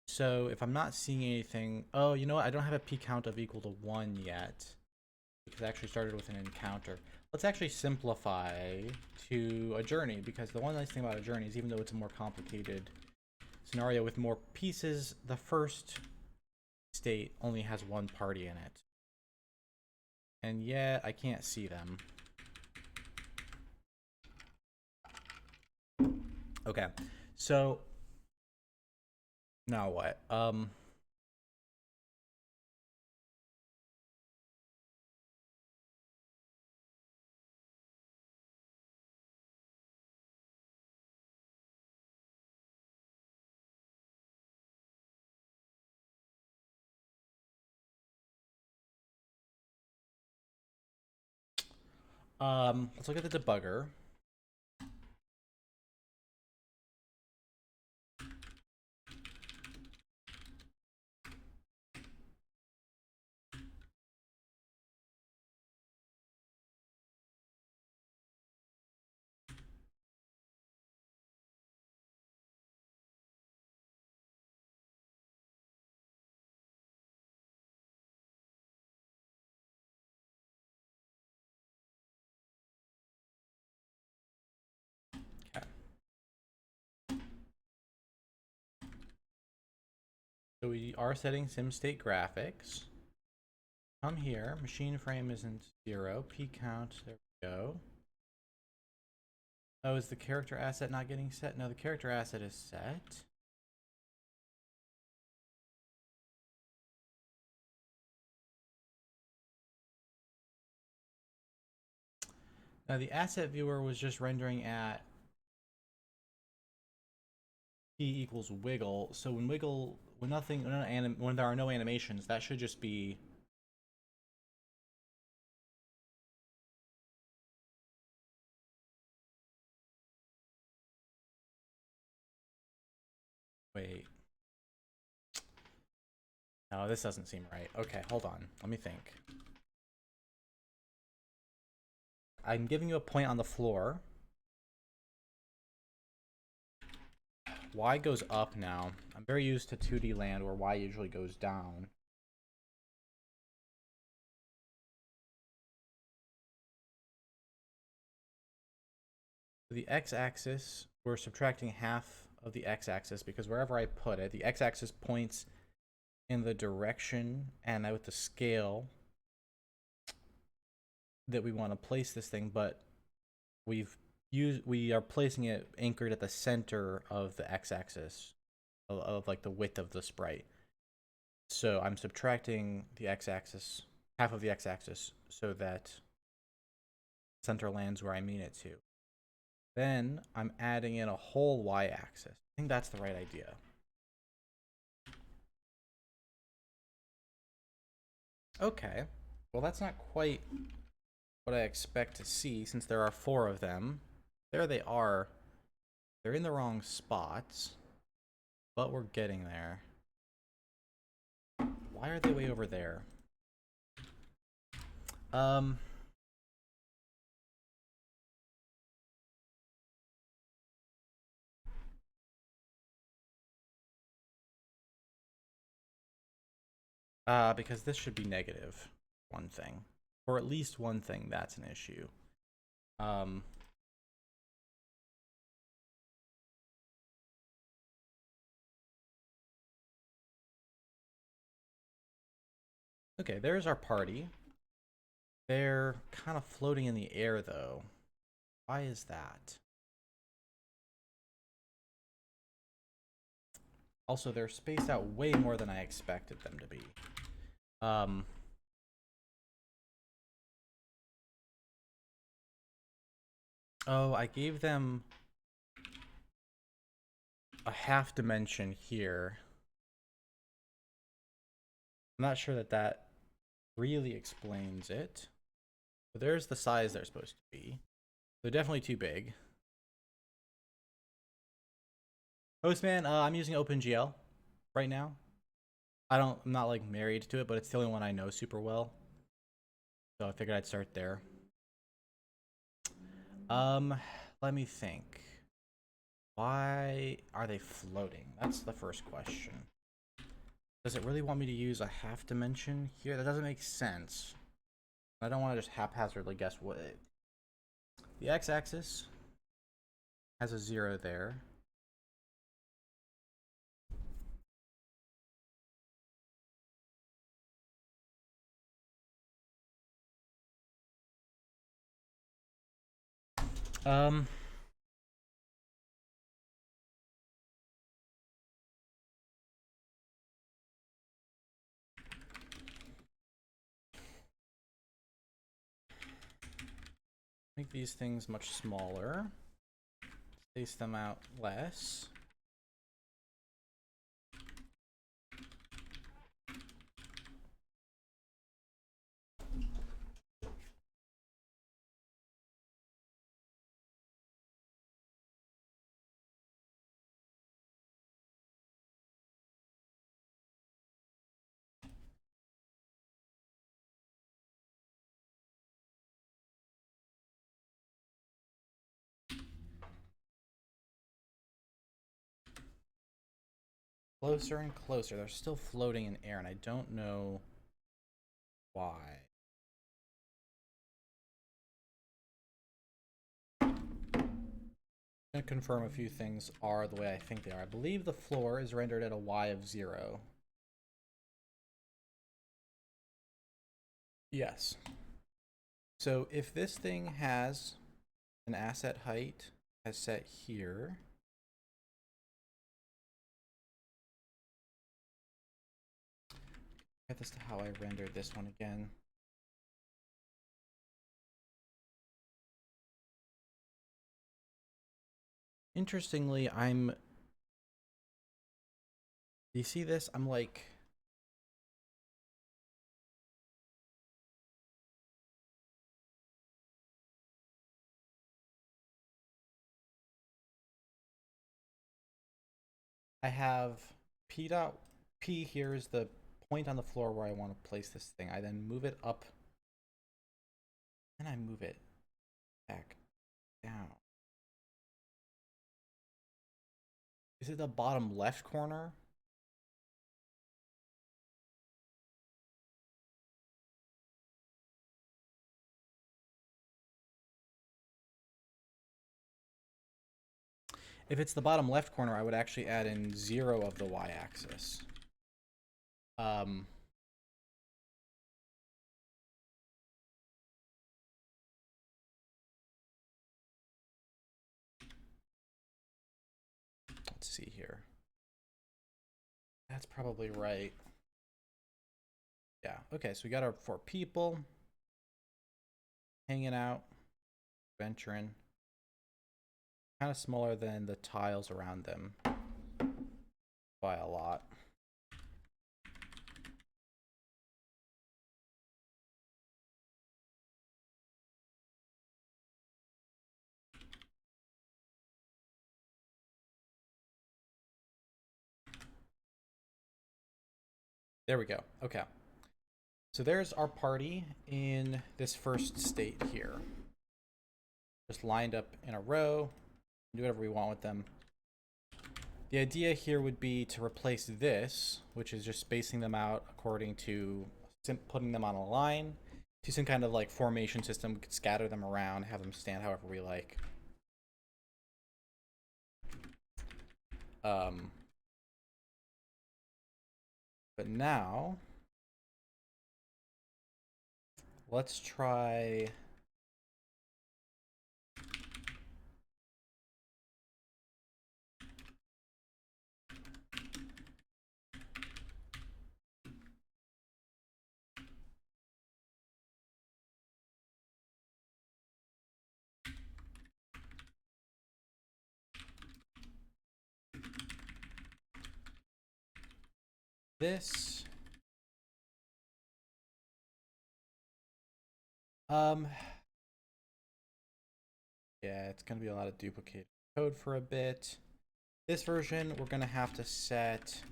So if I'm not seeing anything, oh, you know what? I don't have a p count of equal to 1 yet because I actually started with an encounter. Let's actually simplify to a journey, because the one nice thing about a journey is even though it's a more complicated scenario with more pieces, the first state only has one party in it. And yet I can't see them. Okay, so now what? Let's look at the debugger. Okay. So we are setting SimState graphics. Come here. Machine frame isn't 0. P count. There we go. Oh, is the character asset not getting set? No, the character asset is set. Now the asset viewer was just rendering at P equals wiggle. So when wiggle, when nothing, when there are no animations, that should just be. Wait. No, this doesn't seem right. Okay, hold on. Let me think. I'm giving you a point on the floor. Y goes up now. I'm very used to 2D land where Y usually goes down. The x-axis, we're subtracting half of the x-axis because wherever I put it, the x-axis points in the direction and with the scale that we want to place this thing, but we are placing it anchored at the center of the x-axis of like the width of the sprite. So I'm subtracting the x-axis, half of the x-axis, so that center lands where I mean it to. Then I'm adding in a whole y-axis. I think that's the right idea. Okay, well that's not quite what I expect to see since there are 4 of them. There they are. They're in the wrong spots, but we're getting there. Why are they way over there? Because this should be negative, one thing. Or at least one thing that's an issue. Okay, there's our party. They're kind of floating in the air, though. Why is that? Also, they're spaced out way more than I expected them to be. Oh, I gave them a half dimension here. I'm not sure that that really explains it. But there's the size they're supposed to be. They're definitely too big. Postman, I'm using OpenGL right now. I'm not like married to it, but it's the only one I know super well. So I figured I'd start there. Let me think. Why are they floating? That's the first question. Does it really want me to use a half dimension here? That doesn't make sense. I don't want to just haphazardly guess what it... The x-axis has a 0 there. Make these things much smaller. Space them out less. closer and closer. They're still floating in air, and I don't know why. I'm going to confirm a few things are the way I think they are. I believe the floor is rendered at a y of 0. Yes. So if this thing has an asset height as set here, get this to how I rendered this one again. Interestingly, do you see this? I'm like, I have P here is the point on the floor where I want to place this thing. I then move it up, and I move it back down. Is it the bottom left corner? If it's the bottom left corner, I would actually add in 0 of the y-axis. Let's see here. That's probably right. Yeah, okay, so we got our 4 people hanging out, venturing. Kind of smaller than the tiles around them by a lot. There we go. Okay. So there's our party in this first state here. Just lined up in a row. Do whatever we want with them. The idea here would be to replace this, which is just spacing them out according to putting them on a line, to some kind of like formation system. We could scatter them around, have them stand however we like. But now, let's try... this. Yeah, it's gonna be a lot of duplicated code for a bit. This version, we're gonna have to set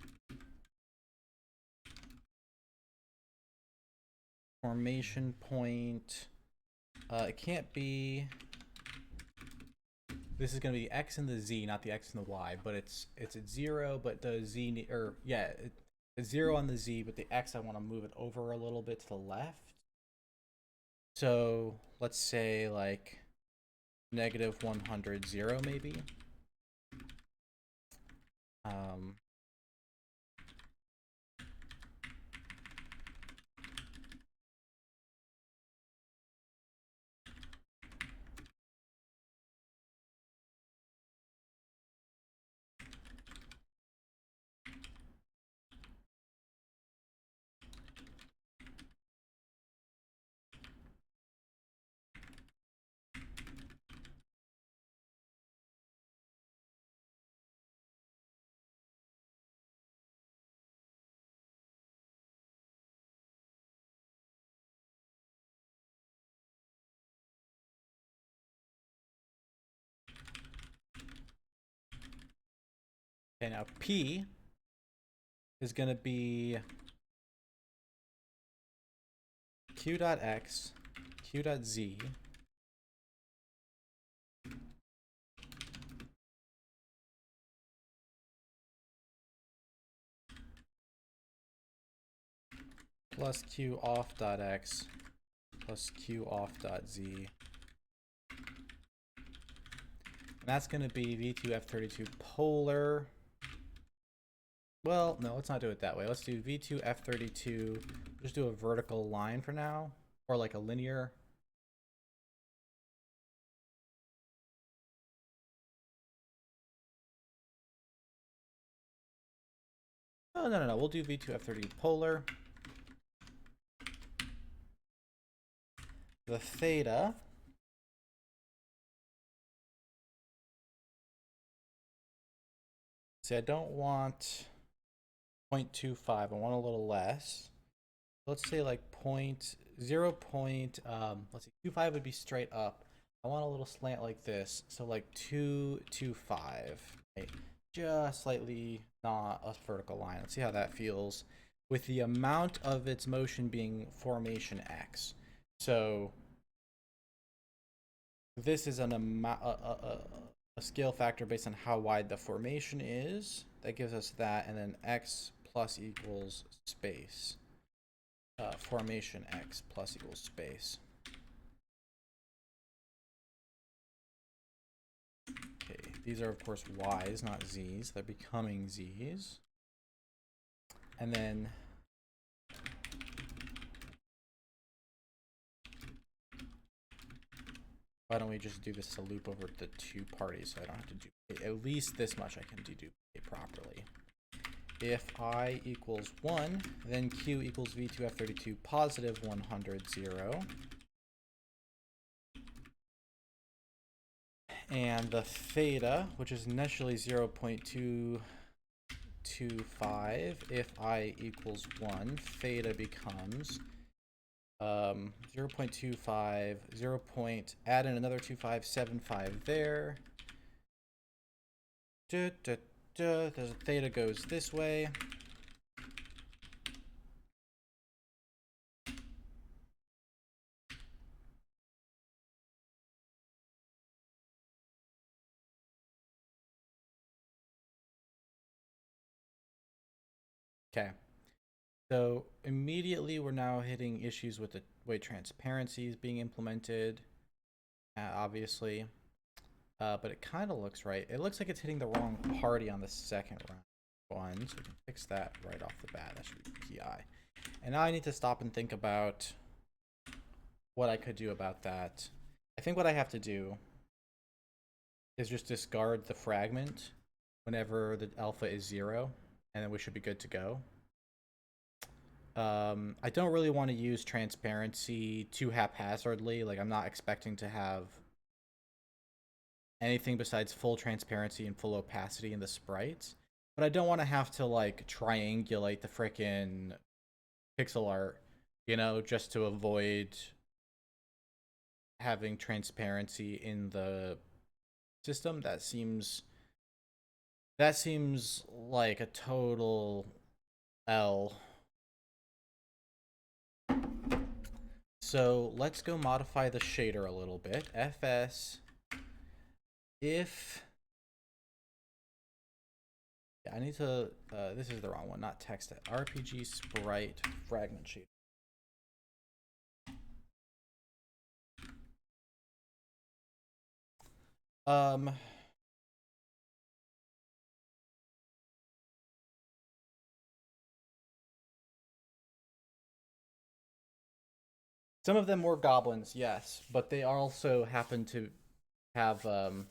formation point. It can't be. This is gonna be X and the Z, not the X and the Y, but it's at 0, but the Z it's 0 on the Z, but the X I want to move it over a little bit to the left. So let's say like -100 0 maybe. Okay, now P is going to be Q.X, Q.Z, plus q off dot x plus q off dot z. And that's going to be v2f32 polar. Well, no, let's not do it that way. Let's do v2f32. Just do a vertical line for now, or like a linear. No. We'll do v2f32 polar. The theta. See, I don't want 0.25. I want a little less. Let's say like 0. Let's see, 25 would be straight up. I want a little slant like this. So like 225. Right? Just slightly not a vertical line. Let's see how that feels with the amount of its motion being formation x. So this is an amount, a scale factor based on how wide the formation is. That gives us that, and then x plus equals space. Formation x plus equals space. Okay, these are of course y's, not z's. They're becoming z's. And then why don't we just do this as a loop over the two parties so I don't have to duplicate. At least this much I can deduplicate properly. If I equals 1, then q equals v2f32 positive 100, 0. And the theta, which is initially 0.225, if I equals 1, theta becomes 0.25, 0. Add in another 2575 there. The theta goes this way. Okay. So immediately we're now hitting issues with the way transparency is being implemented, obviously. But it kind of looks right. It looks like it's hitting the wrong party on the second round one, so we can fix that right off the bat. That should be PI. And now I need to stop and think about what I could do about that. I think what I have to do is just discard the fragment whenever the alpha is 0, and then we should be good to go. I don't really want to use transparency too haphazardly. Like, I'm not expecting to have anything besides full transparency and full opacity in the sprites. But I don't want to have to, like, triangulate the frickin' pixel art, you know, just to avoid having transparency in the system. That seems like a total L. So let's go modify the shader a little bit. FS, if, yeah, I need to, this is the wrong one, not text it. RPG sprite fragment shader. Some of them were goblins, yes, but they also happen to have the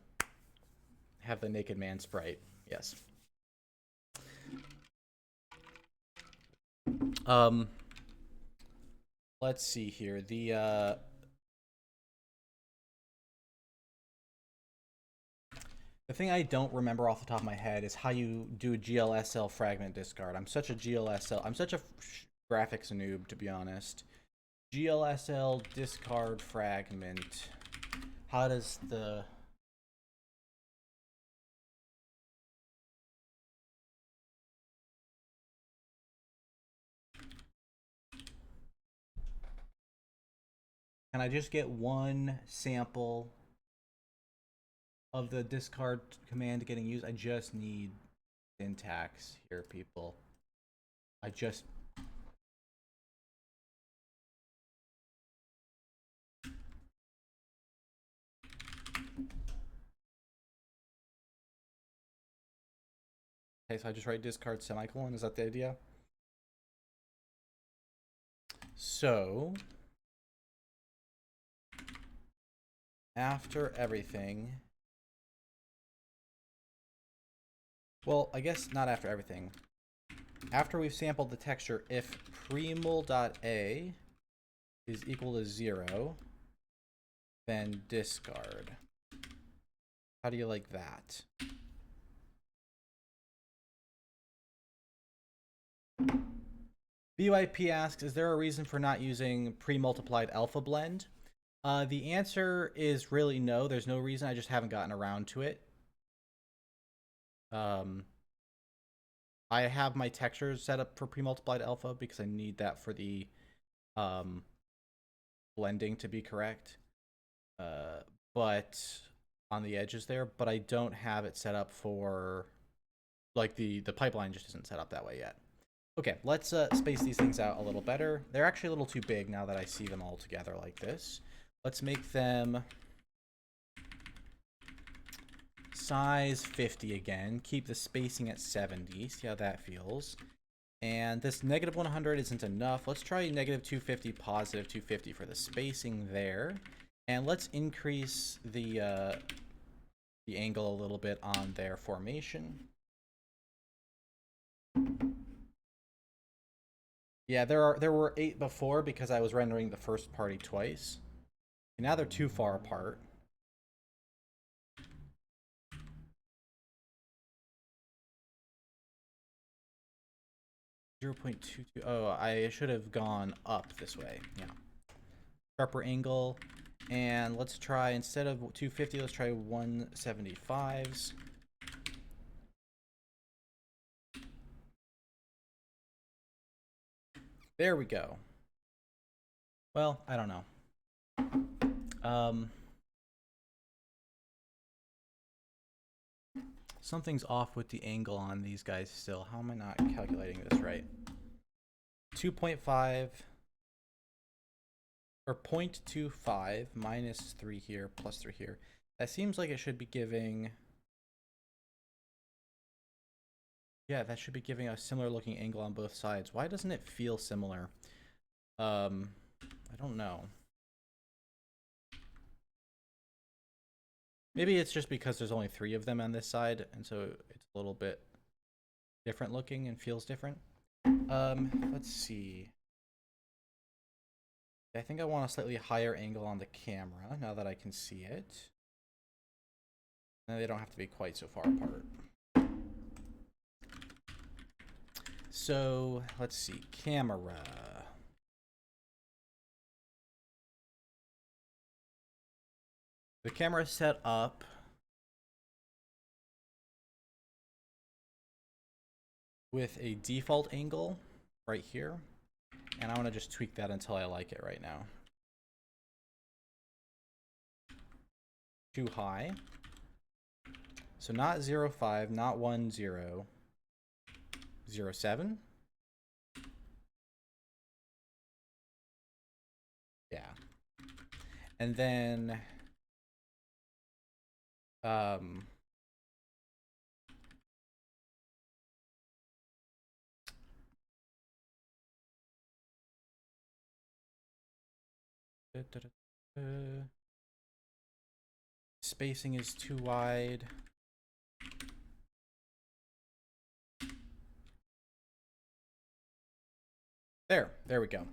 naked man sprite, yes. Let's see here. The thing I don't remember off the top of my head is how you do a GLSL fragment discard. I'm such a graphics noob, to be honest. GLSL discard fragment. How does the... Can I just get one sample of the discard command getting used? I just need syntax here, people. Okay, so I just write discard semicolon. Is that the idea? So after everything, well, I guess not after everything. After we've sampled the texture, if primul.a is equal to 0, then discard. How do you like that? BYP asks, is there a reason for not using pre-multiplied alpha blend? The answer is really no. There's no reason. I just haven't gotten around to it. I have my textures set up for pre-multiplied alpha because I need that for the blending to be correct. But on the edges there, but I don't have it set up for, like, the pipeline just isn't set up that way yet. Okay, let's space these things out a little better. They're actually a little too big now that I see them all together like this. Let's make them size 50 again. Keep the spacing at 70. See how that feels. And this negative 100 isn't enough. Let's try negative 250, positive 250 for the spacing there. And let's increase the angle a little bit on their formation. Yeah, there were 8 before because I was rendering the first party twice. And now they're too far apart. .22. Oh, I should have gone up this way. Yeah. Sharper angle. And let's try, instead of 250, let's try 175s. There we go. Well, I don't know. Something's off with the angle on these guys still. How am I not calculating this right? 2.5 or 0.25 minus 3 here plus 3 here. That seems like it should be giving... Yeah, that should be giving a similar looking angle on both sides. Why doesn't it feel similar? I don't know. Maybe it's just because there's only 3 of them on this side, and so it's a little bit different looking and feels different. Let's see. I think I want a slightly higher angle on the camera now that I can see it. And they don't have to be quite so far apart. So let's see, camera. The camera is set up with a default angle right here. And I want to just tweak that until I like it right now. Too high. So not 0.5, not 1, 0. 0.7. Yeah. And then spacing is too wide. There we go.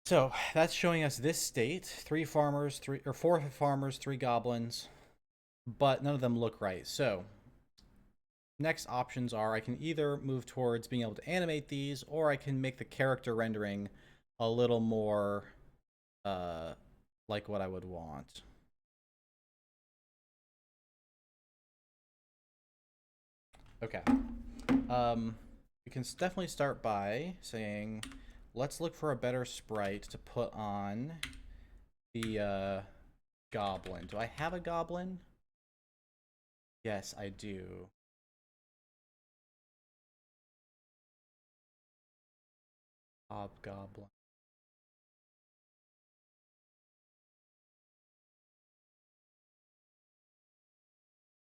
So that's showing us this state: 4 farmers, 3 goblins, but none of them look right. So next options are, I can either move towards being able to animate these, or I can make the character rendering a little more like what I would want. Okay. We can definitely start by saying, let's look for a better sprite to put on the goblin. Do I have a goblin? Yes, I do. Hobgoblin.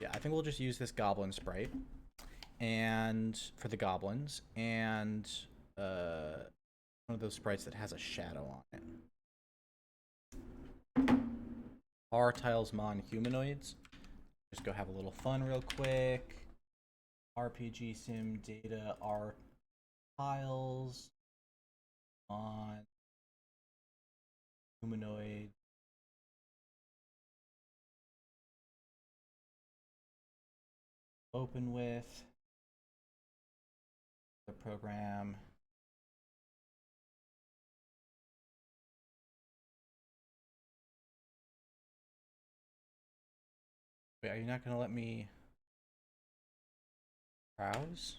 Yeah, I think we'll just use this goblin sprite. and for the goblins, and one of those sprites that has a shadow on it. R tiles mon humanoids. Just go have a little fun real quick. RPG sim data R tiles on humanoid. Open with the program. Wait, are you not going to let me browse?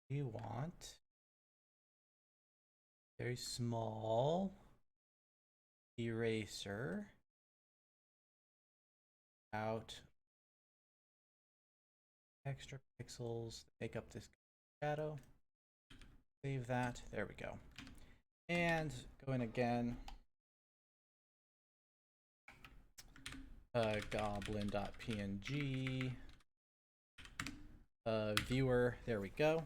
You want very small eraser out extra pixels, make up this shadow. Save that. There we go. And go in again. Goblin.png. Viewer. There we go.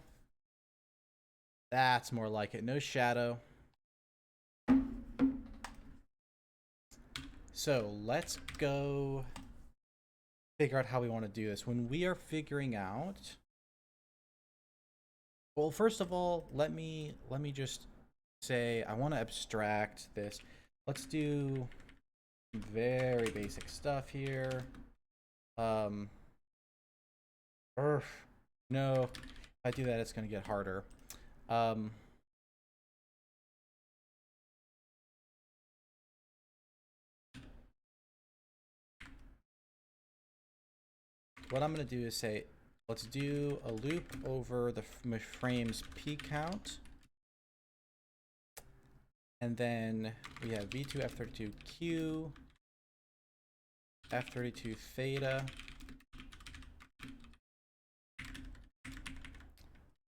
That's more like it. No shadow. So let's go figure out how we want to do this. When we are figuring out, well, first of all, let me just say I want to abstract this. Let's do very basic stuff here. No, if I do that, it's going to get harder. What I'm going to do is say, let's do a loop over the frames p count. And then we have v2 f32q, f32 theta.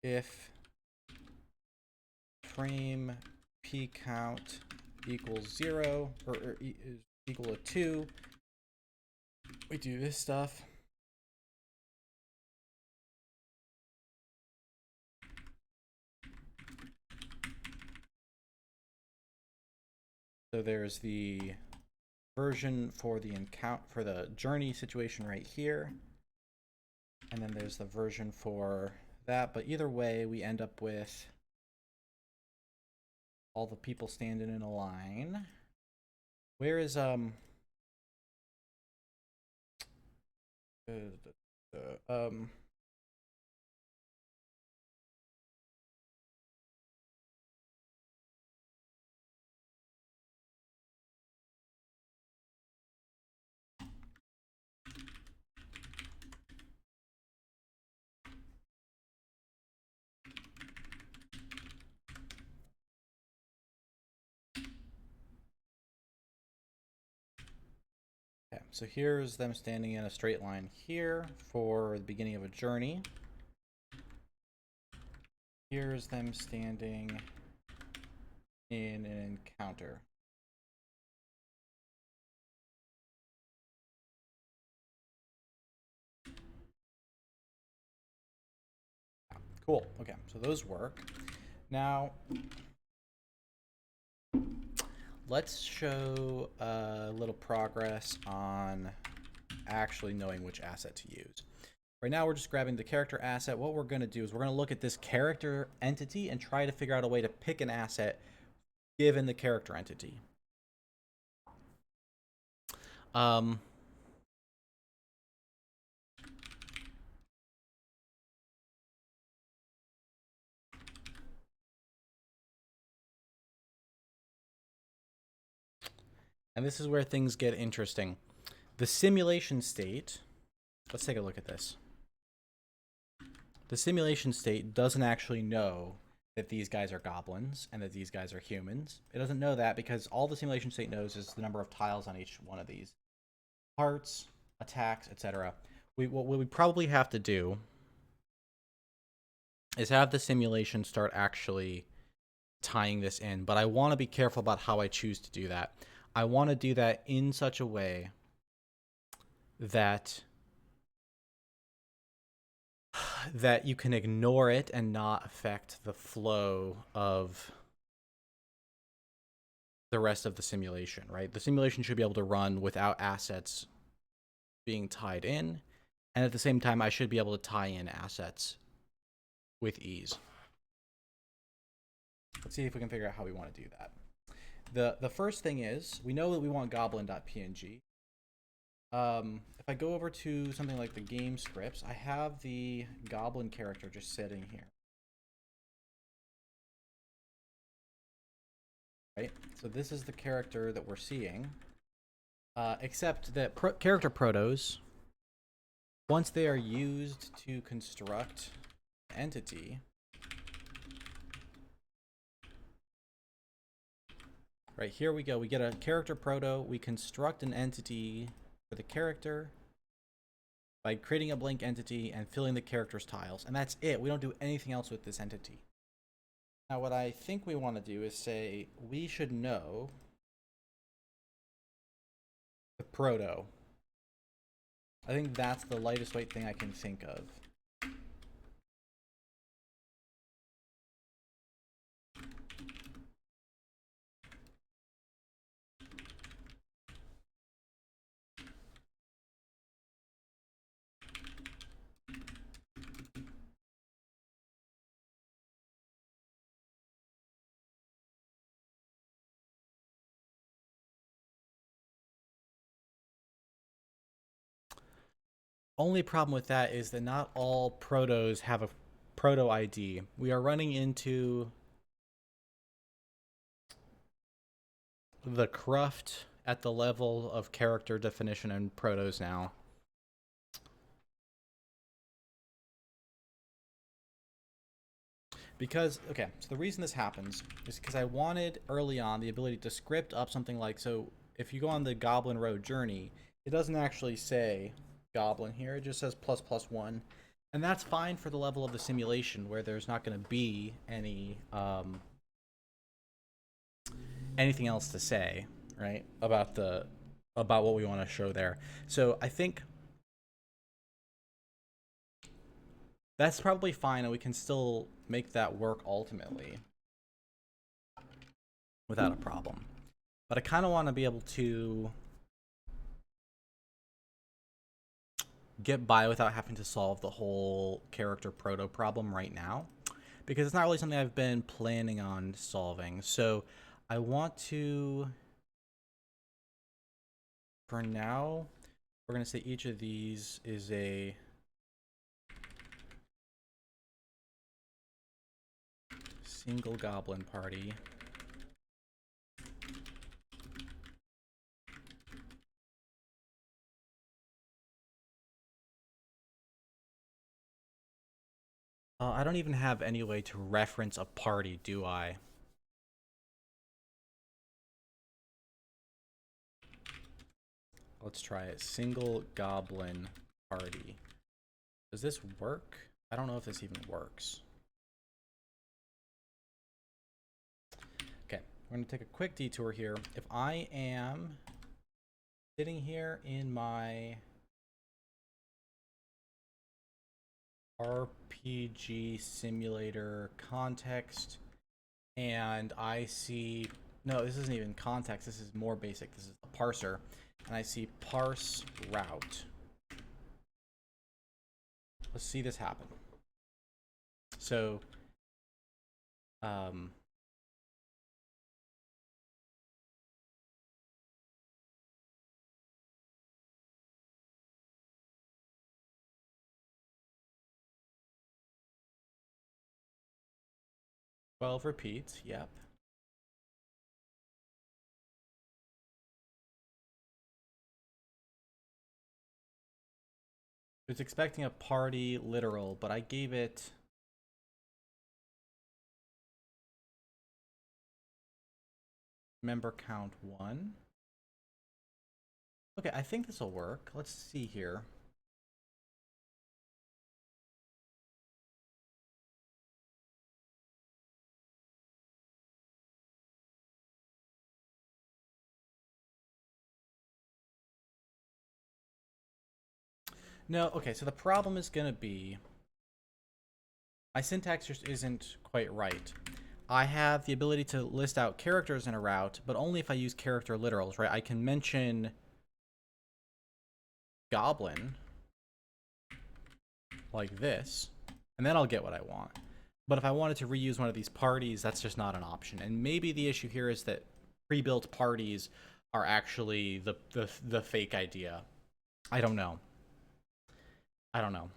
If frame p count equals 0 or is equal to 2, we do this stuff. So there's the version for the journey situation right here, and then there's the version for that. But either way, we end up with all the people standing in a line. Where is okay, so here's them standing in a straight line here for the beginning of a journey. Here's them standing in an encounter. Cool. Okay, so those work. Now, let's show a little progress on actually knowing which asset to use. Right now, we're just grabbing the character asset. What we're going to do is we're going to look at this character entity and try to figure out a way to pick an asset given the character entity. And this is where things get interesting. The simulation state, let's take a look at this. The simulation state doesn't actually know that these guys are goblins and that these guys are humans. It doesn't know that because all the simulation state knows is the number of tiles on each one of these. Hearts, attacks, etc. What we probably have to do is have the simulation start actually tying this in. But I want to be careful about how I choose to do that. I want to do that in such a way that you can ignore it and not affect the flow of the rest of the simulation, right? The simulation should be able to run without assets being tied in, and at the same time I should be able to tie in assets with ease. Let's see if we can figure out how we want to do that. The first thing is, we know that we want goblin.png. If I go over to something like the game scripts, I have the goblin character just sitting here. Right? So this is the character that we're seeing. Except that character protos, once they are used to construct entity, right, here we go. We get a character proto. We construct an entity for the character by creating a blank entity and filling the character's tiles. And that's it. We don't do anything else with this entity. Now, what I think we want to do is say we should know the proto. I think that's the lightest weight thing I can think of. Only problem with that is that not all protos have a proto ID. We are running into the cruft at the level of character definition and protos now. Because, okay, so the reason this happens is because I wanted early on the ability to script up something like, so if you go on the Goblin Road journey, it doesn't actually say Goblin here, it just says ++1. And that's fine for the level of the simulation where there's not going to be any anything else to say, right, about what we want to show there. So I think that's probably fine, and we can still make that work ultimately without a problem. But I kind of want to be able to get by without having to solve the whole character proto problem right now, because it's not really something I've been planning on solving. So I want to, for now, we're going to say each of these is a single goblin party. I don't even have any way to reference a party, do I? Let's try it. Single goblin party. Does this work? I don't know if this even works. Okay, we're going to take a quick detour here. If I am sitting here in my RPG simulator context and I see, no, this isn't even context, this is more basic, this is a parser, and I see parse route. Let's see this happen. So, 12 repeats, yep. It's expecting a party literal, but I gave it member count 1. Okay, I think this will work. Let's see here. No, okay, so the problem is going to be my syntax just isn't quite right. I have the ability to list out characters in a route, but only if I use character literals, right? I can mention goblin like this, and then I'll get what I want. But if I wanted to reuse one of these parties, that's just not an option. And maybe the issue here is that pre-built parties are actually the fake idea. I don't know. I don't know.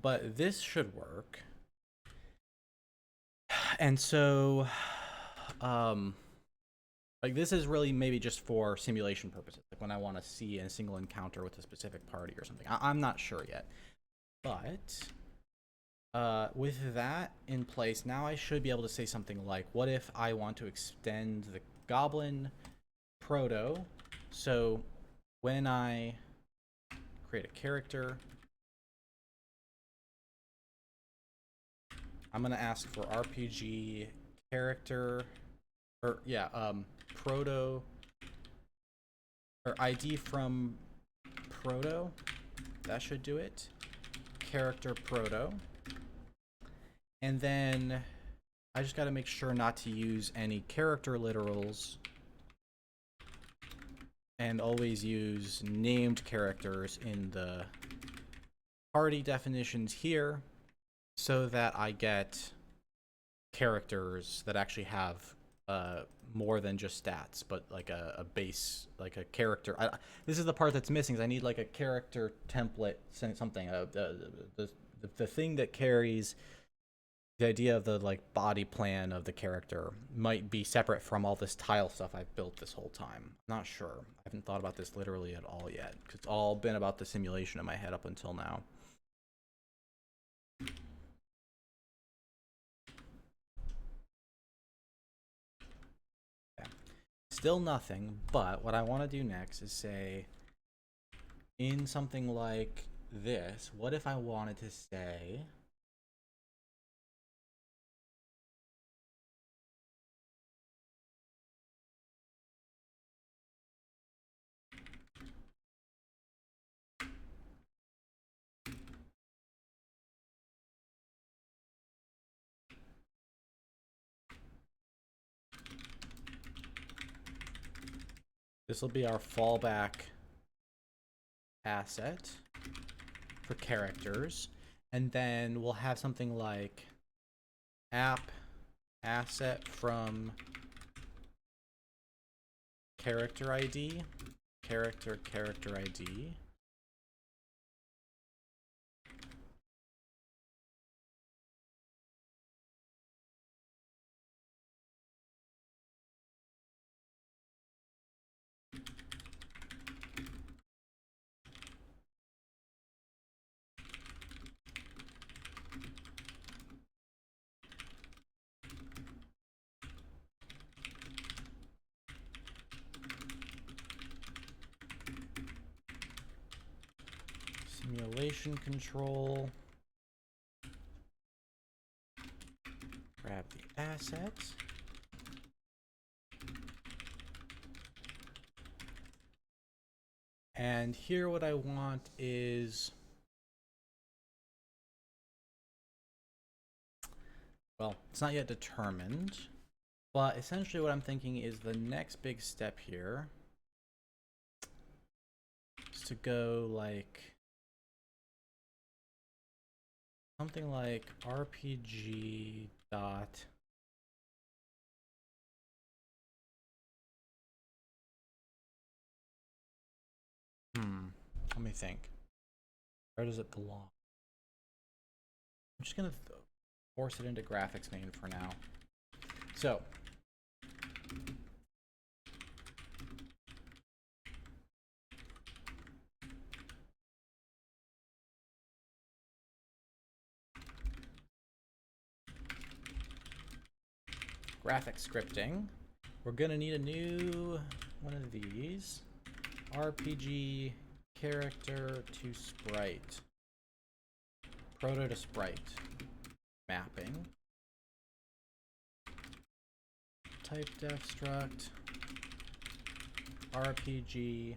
But this should work. And so, like this is really maybe just for simulation purposes, like when I want to see a single encounter with a specific party or something. I'm not sure yet. But with that in place, now I should be able to say something like, what if I want to extend the goblin proto? So when I create a character, I'm going to ask for RPG character, or yeah, proto, or ID from proto. That should do it. Character proto. And then I just got to make sure not to use any character literals and always use named characters in the party definitions here so that I get characters that actually have more than just stats, but like a base, like a character. This is the part that's missing. Is I need like a character template, something. The thing that carries the idea of the like body plan of the character might be separate from all this tile stuff I've built this whole time. I'm not sure. I haven't thought about this literally at all yet. It's all been about the simulation in my head up until now. Okay. Still nothing, but what I want to do next is say, in something like this, what if I wanted to say, this will be our fallback asset for characters, and then we'll have something like app asset from character ID, character ID. Simulation control. Grab the assets. And here what I want is, well, it's not yet determined, but essentially what I'm thinking is the next big step here is to go like something like RPG dot let me think. Where does it belong? I'm just gonna force it into graphics main for now. So graphic scripting. We're gonna need a new one of these. RPG character to sprite. Proto to sprite. Mapping. Type def struct. RPG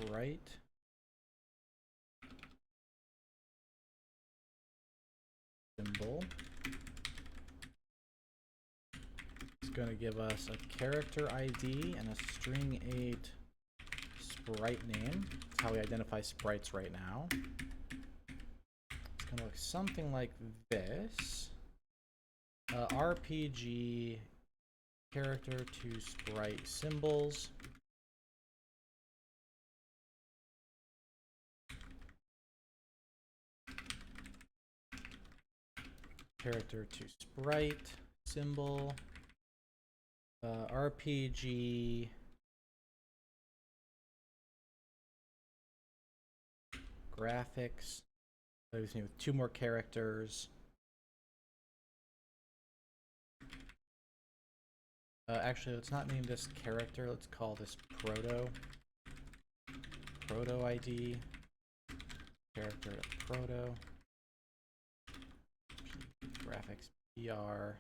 sprite. Symbol. It's going to give us a character ID and a string 8 sprite name. That's how we identify sprites right now. It's going to look something like this. RPG character to sprite symbols. Character to sprite symbol. RPG graphics. So with 2 more characters. Actually, let's not name this character. Let's call this proto. Proto ID. Character to proto. Graphics PR.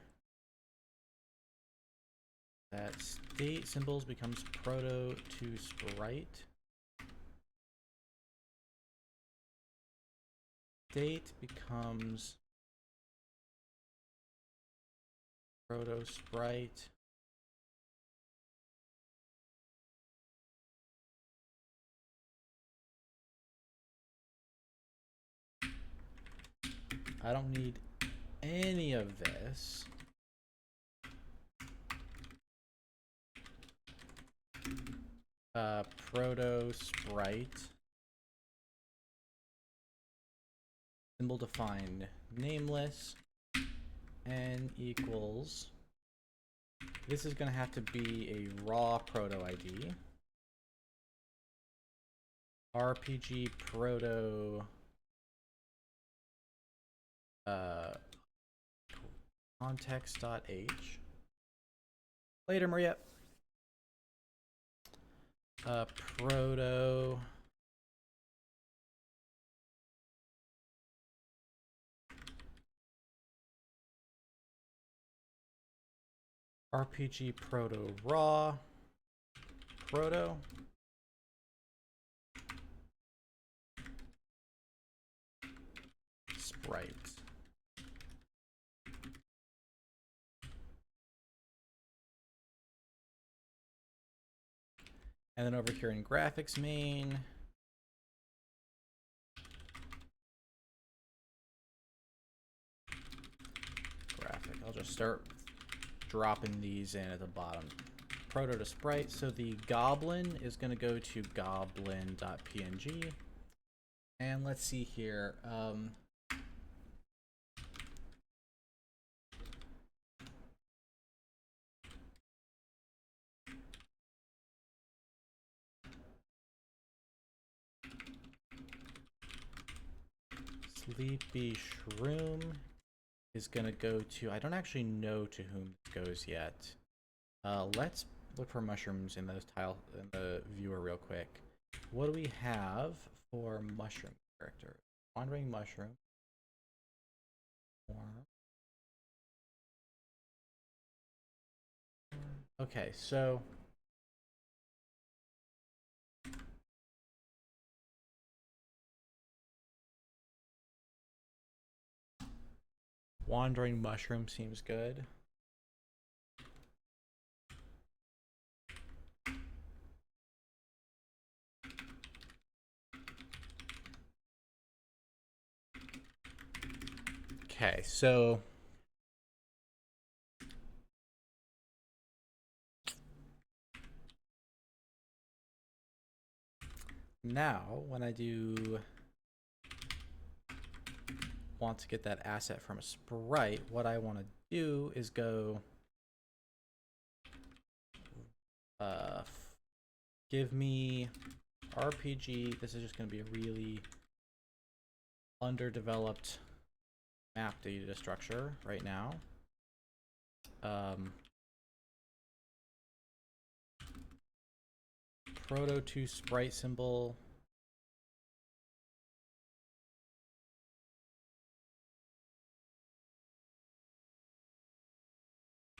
That state symbols becomes proto to sprite. State becomes proto sprite. I don't need any of this. Proto sprite. Symbol defined nameless. N equals. This is going to have to be a raw proto ID. RPG proto context.h. Later, Maria. Proto RPG proto raw proto sprite. And then over here in graphics main, graphic, I'll just start dropping these in at the bottom. Proto to sprite. So the goblin is going to go to goblin.png. And let's see here. Sleepy Shroom is going to go to, I don't actually know to whom this goes yet. Let's look for mushrooms in the viewer real quick. What do we have for mushroom characters? Wandering mushroom. Okay, so wandering mushroom seems good. Okay, so now when I do want to get that asset from a sprite, what I want to do is go give me RPG. This is just going to be a really underdeveloped map data structure right now. Proto to sprite symbol.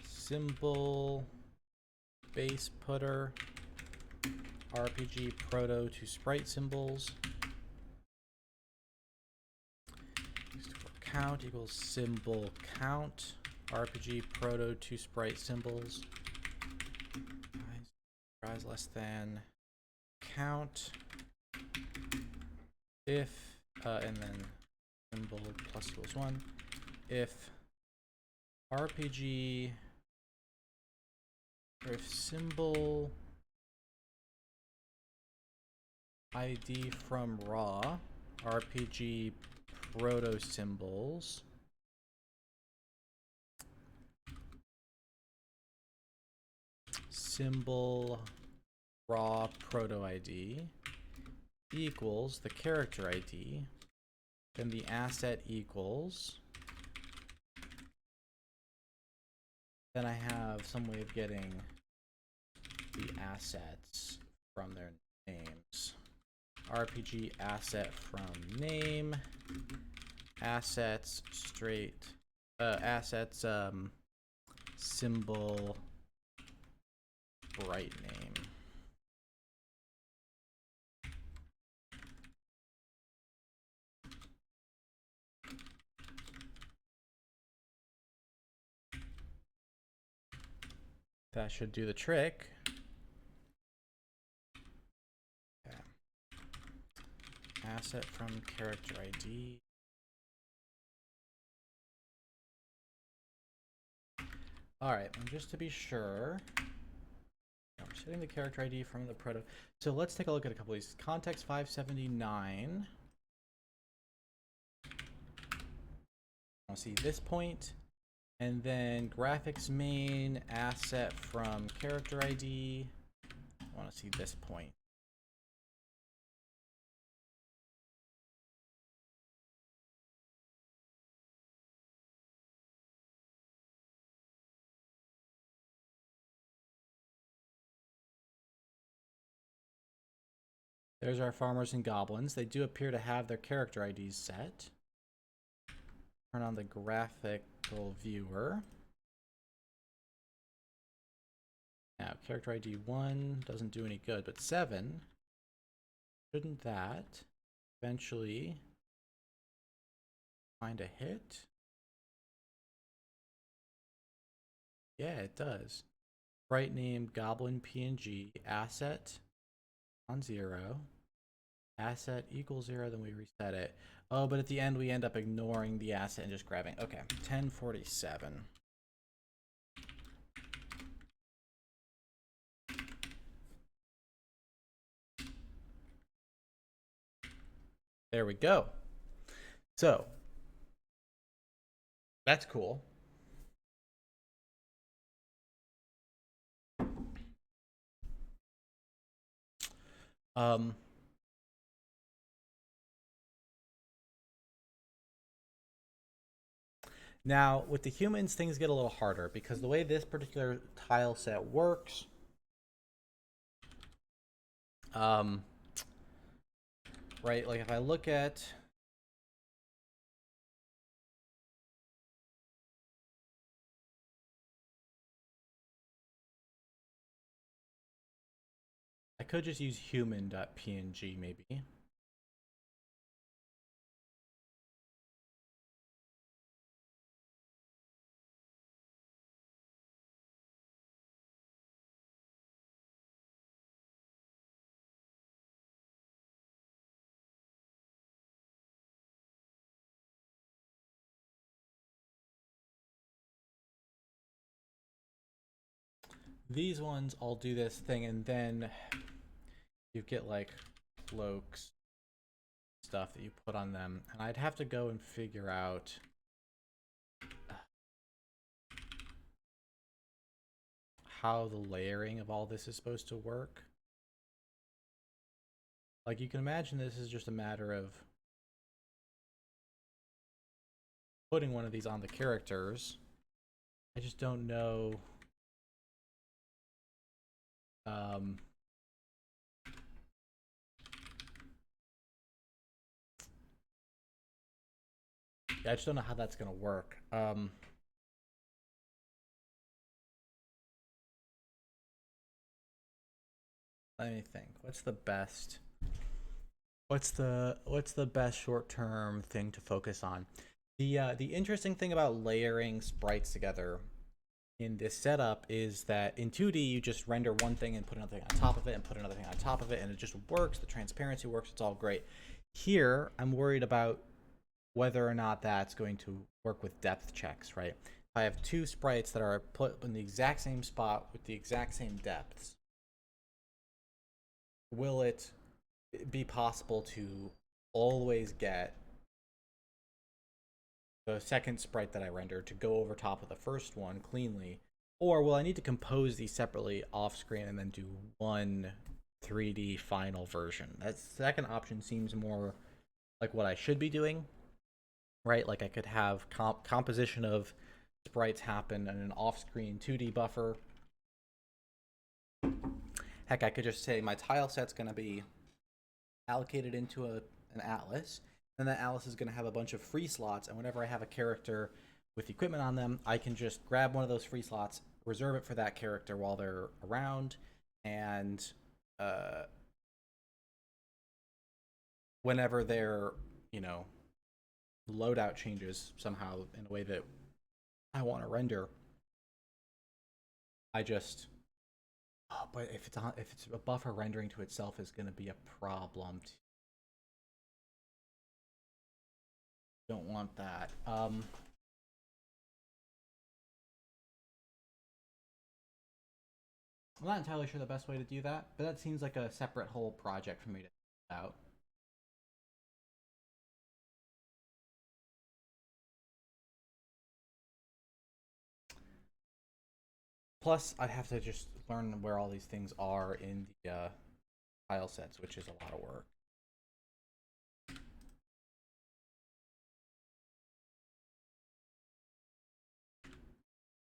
Symbol base putter RPG proto to sprite symbols. Count equals symbol count. RPG proto to sprite symbols. Rise less than count. If and then symbol plus equals 1. If RPG or if symbol ID from raw RPG proto symbols symbol raw proto ID equals the character ID, then the asset equals, then I have some way of getting the assets from their names. RPG asset from name, assets straight, assets symbol sprite name. That should do the trick. Okay. Asset from character ID. All right, and just to be sure, we're setting the character ID from the proto. So let's take a look at a couple of these. Context 579. I'll see this point. And then graphics main asset from character ID. I want to see this point. There's our farmers and goblins. They do appear to have their character IDs set. Turn on the graphical viewer. Now, character ID 1 doesn't do any good, but 7, shouldn't that eventually find a hit? Yeah, it does. Sprite name goblin PNG asset on 0. Asset equals 0, then we reset it. Oh, but at the end we end up ignoring the asset and just grabbing. Okay, 1047. There we go. So that's cool. Now, with the humans, things get a little harder because the way this particular tile set works, right, like if I look at I could just use human.png maybe. These ones all do this thing, and then you get like cloaks stuff that you put on them, and I'd have to go and figure out how the layering of all this is supposed to work. Like, you can imagine this is just a matter of putting one of these on the characters. I just don't know. Yeah, I just don't know how that's gonna work. Let me think. What's the best short-term thing to focus on? The interesting thing about layering sprites together in this setup is that in 2D you just render one thing and put another thing on top of it and put another thing on top of it, and it just works. The transparency works. It's all great. Here, I'm worried about whether or not that's going to work with depth checks, right? I have two sprites that are put in the exact same spot with the exact same depths. Will it be possible to always get the second sprite that I rendered to go over top of the first one cleanly? Or will I need to compose these separately off screen and then do one 3D final version? That second option seems more like what I should be doing, right? Like I could have composition of sprites happen in an off-screen 2D buffer. Heck, I could just say my tile set's going to be allocated into an atlas, and that atlas is going to have a bunch of free slots, and whenever I have a character with equipment on them, I can just grab one of those free slots, reserve it for that character while they're around, and whenever their, loadout changes somehow in a way that I want to render, I just but if it's a buffer rendering to itself is going to be a problem. Don't want that. I'm not entirely sure the best way to do that, but that seems like a separate whole project for me to out. Plus, I'd have to just learn where all these things are in the file sets, which is a lot of work.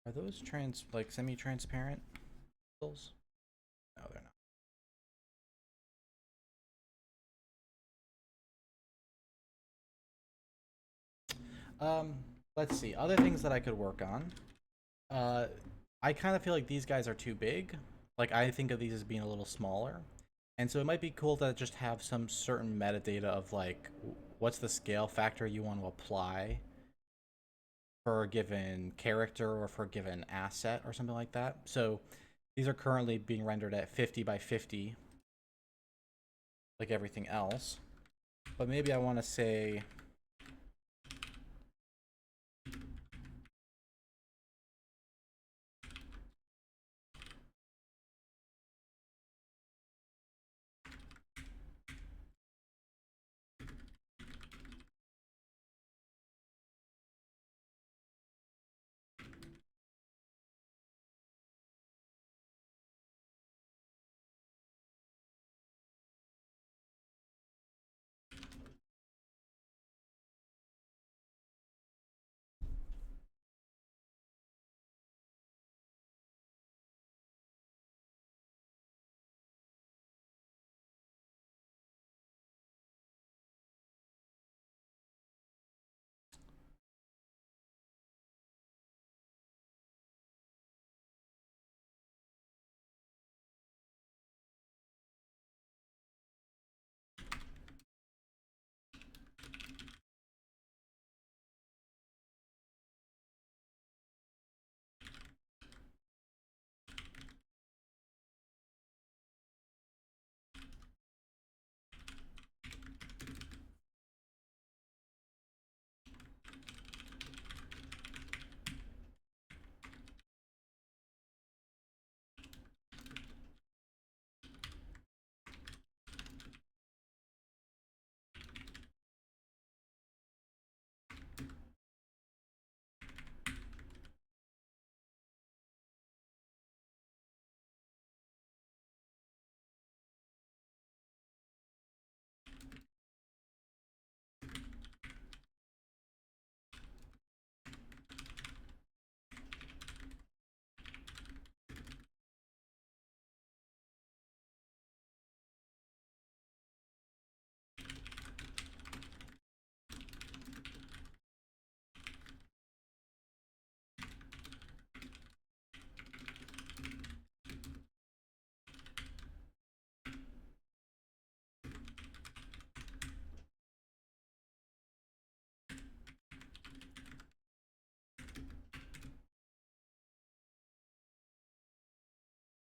Are those semi-transparent pixels? No, they're not. Let's see. Other things that I could work on. I kind of feel like these guys are too big. Like I think of these as being a little smaller. And so it might be cool to just have some certain metadata of like what's the scale factor you want to apply for a given character or for a given asset or something like that. So these are currently being rendered at 50 by 50 like everything else. But maybe I want to say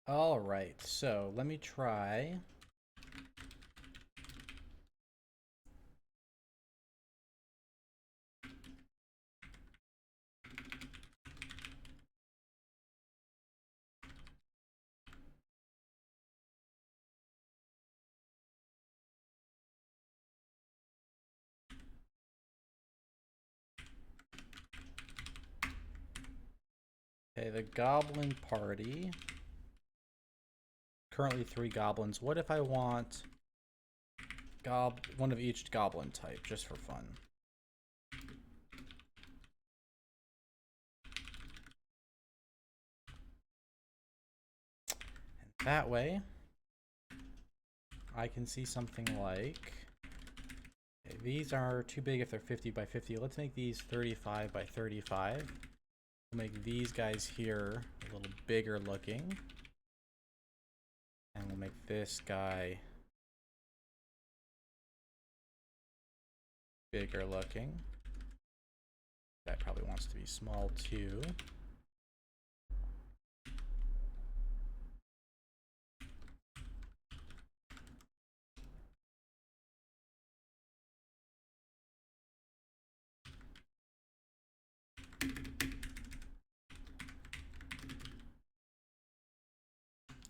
All right, so let me try. Okay, the goblin party. Currently 3 goblins. What if I want one of each goblin type, just for fun? And that way, I can see something like... Okay, these are too big if they're 50 by 50. Let's make these 35 by 35. We'll make these guys here a little bigger looking. And we'll make this guy bigger looking. That probably wants to be small too.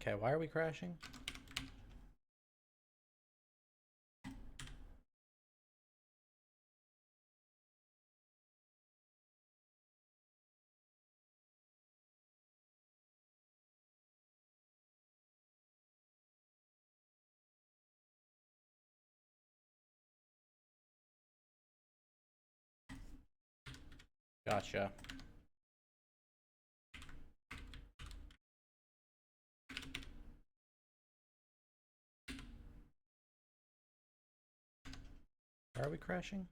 Okay, why are we crashing? Gotcha. Why are we crashing?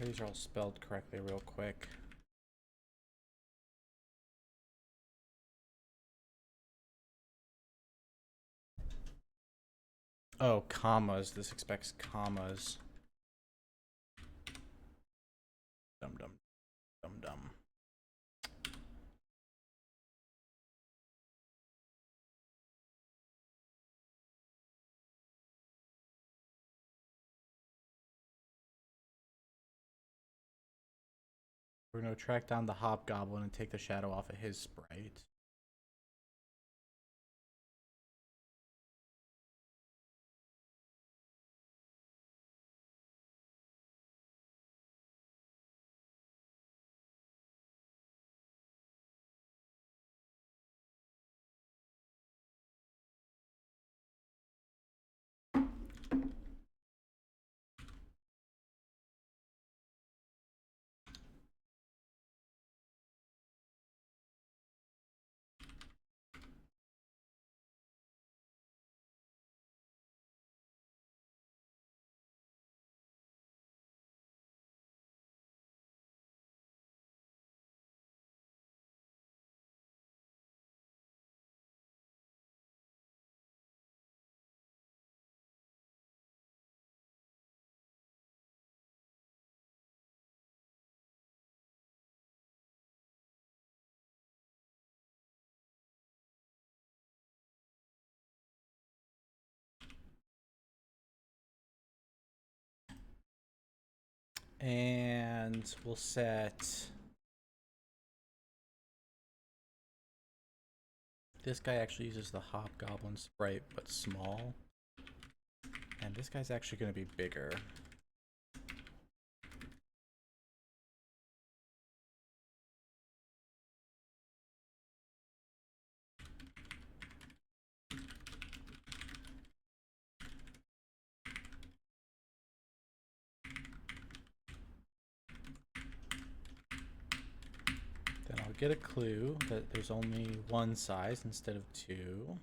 These are all spelled correctly real quick. Oh, commas. This expects commas. Dum dum dum dum. We're gonna track down the hobgoblin and take the shadow off of his sprite. And we'll set... This guy actually uses the hobgoblin sprite, but small. And this guy's actually going to be bigger. Then I'll get a clue that there's only one size instead of 2.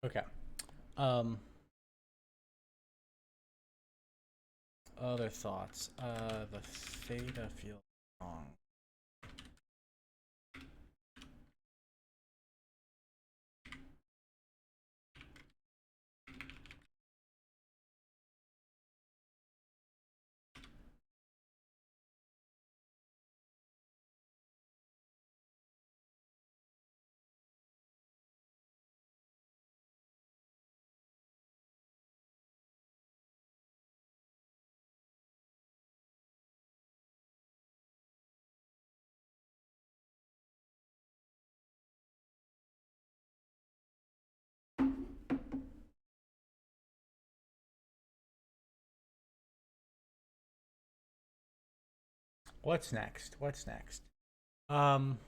Okay. Um, Other thoughts. The theta feels wrong. What's next? What's next? Um,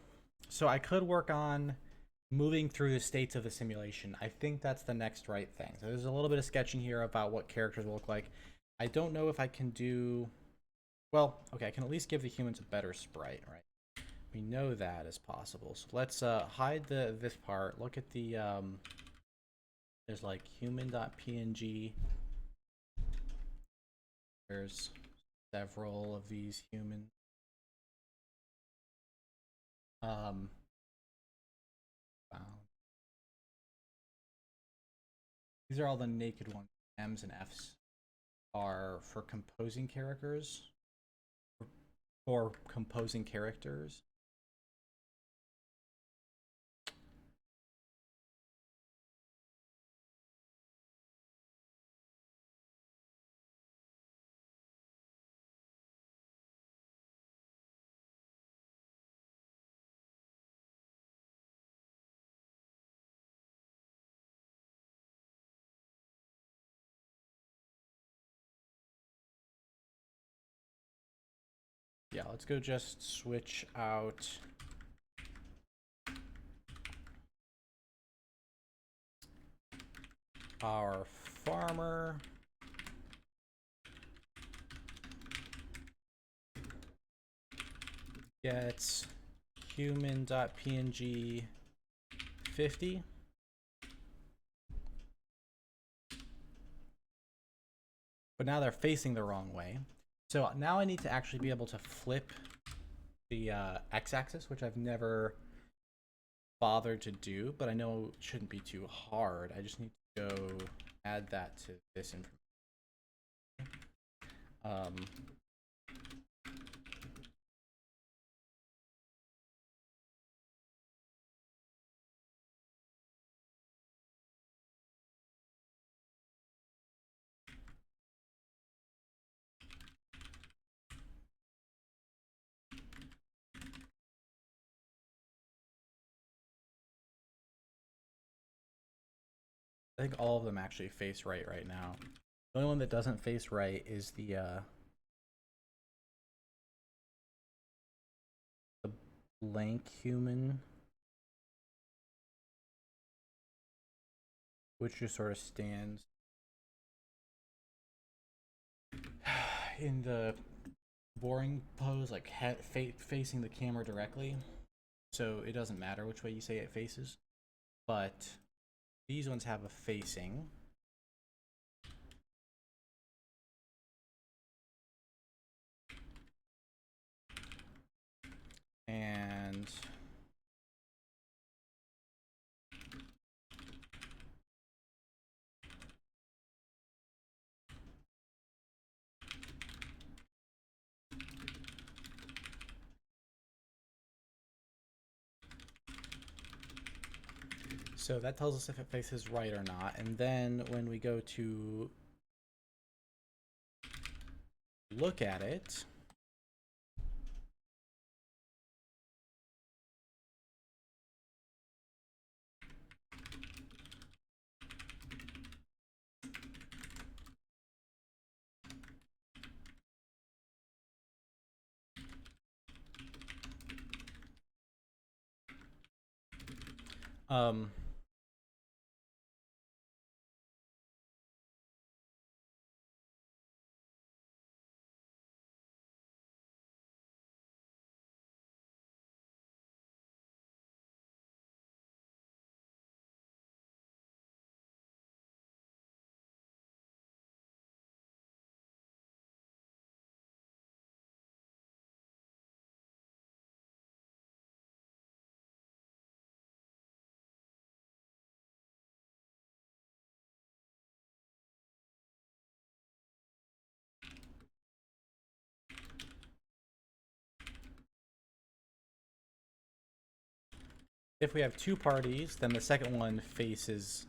so I could work on moving through the states of the simulation. I think that's the next right thing. So there's a little bit of sketching here about what characters will look like. I don't know if I can do. Well, okay, I can at least give the humans a better sprite, right? We know that is possible. So let's hide this part. Look at the there's like human.png. There's several of these humans. Um, found. These are all the naked ones. M's and F's are for composing characters. For composing characters. Yeah, let's go just switch out our farmer. Gets human.png 50. But now they're facing the wrong way. So now I need to actually be able to flip the x-axis, which I've never bothered to do, but I know it shouldn't be too hard. I just need to go add that to this information. I think all of them actually face right now. The only one that doesn't face right is the blank human, which just sort of stands in the boring pose, like facing the camera directly. So it doesn't matter which way you say it faces. But these ones have a facing. And so that tells us if it faces right or not. And then when we go to look at it, um, If we have two parties, then the second one faces...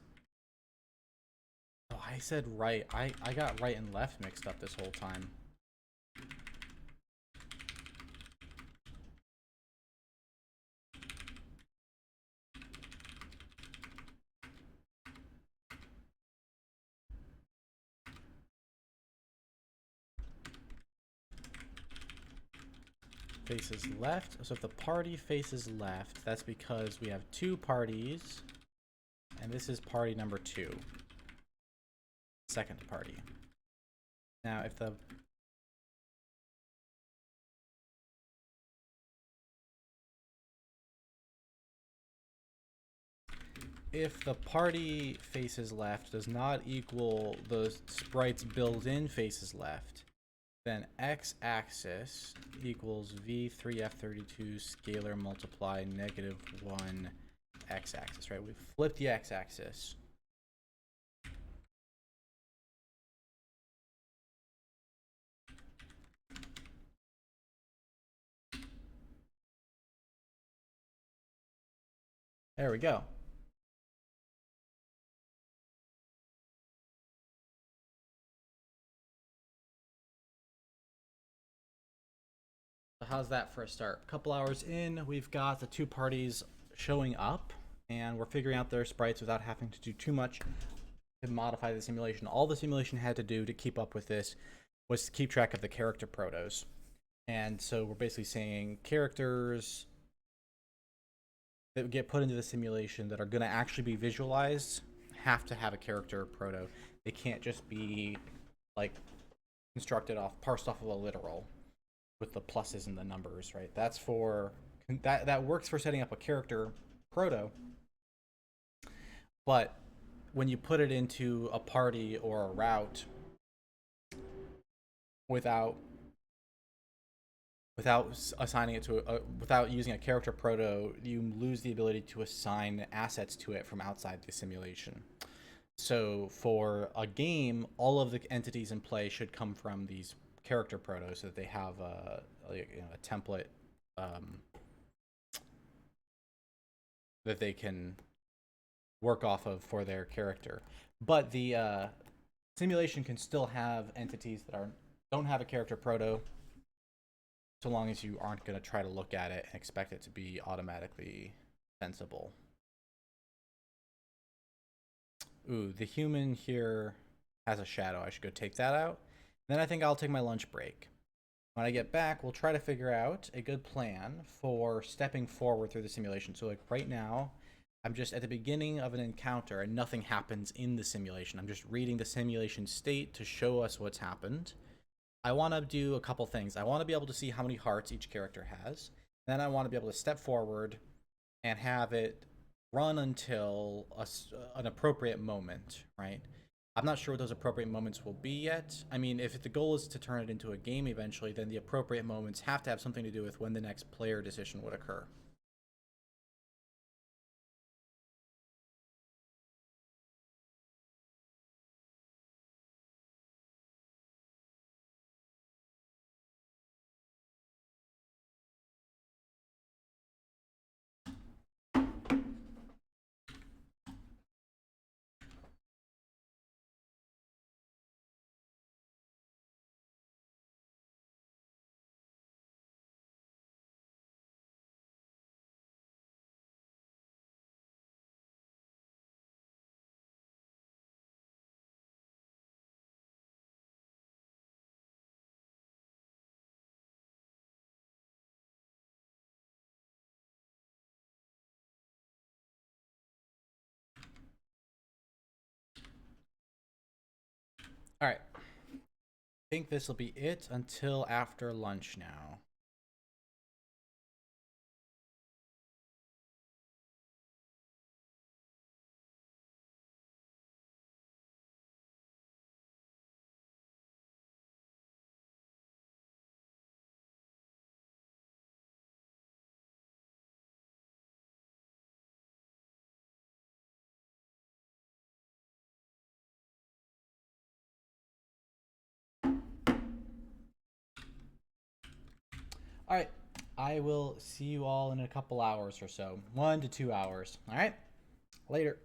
Oh, I said right. I got right and left mixed up this whole time. Faces left. So if the party faces left, that's because we have two parties, and this is party number 2. Second party. Now, if the party faces left does not equal the sprite's built-in faces left, then x-axis equals v3f32 scalar multiply -1 x-axis, right? We flip the x-axis. There we go. So how's that for a start? A couple hours in, we've got the two parties showing up, and we're figuring out their sprites without having to do too much to modify the simulation. All the simulation had to do to keep up with this was to keep track of the character protos. And so we're basically saying characters that get put into the simulation that are going to actually be visualized have to have a character proto. They can't just be like constructed off, parsed off of a literal with the pluses and the numbers, right? That's for that works for setting up a character proto, but when you put it into a party or a route without assigning it to without using a character proto, you lose the ability to assign assets to it from outside the simulation. So for a game, all of the entities in play should come from these character protos so that they have a template that they can work off of for their character. But the simulation can still have entities that don't have a character proto, so long as you aren't going to try to look at it and expect it to be automatically sensible. Ooh, the human here has a shadow. I should go take that out. Then I think I'll take my lunch break. When I get back, we'll try to figure out a good plan for stepping forward through the simulation. So like right now, I'm just at the beginning of an encounter and nothing happens in the simulation. I'm just reading the simulation state to show us what's happened. I want to do a couple things. I want to be able to see how many hearts each character has. Then I want to be able to step forward and have it run until an appropriate moment, right? I'm not sure what those appropriate moments will be yet. I mean, if the goal is to turn it into a game eventually, then the appropriate moments have to have something to do with when the next player decision would occur. All right. I think this will be it until after lunch now. All right. I will see you all in a couple hours or so. 1 to 2 hours. All right? Later.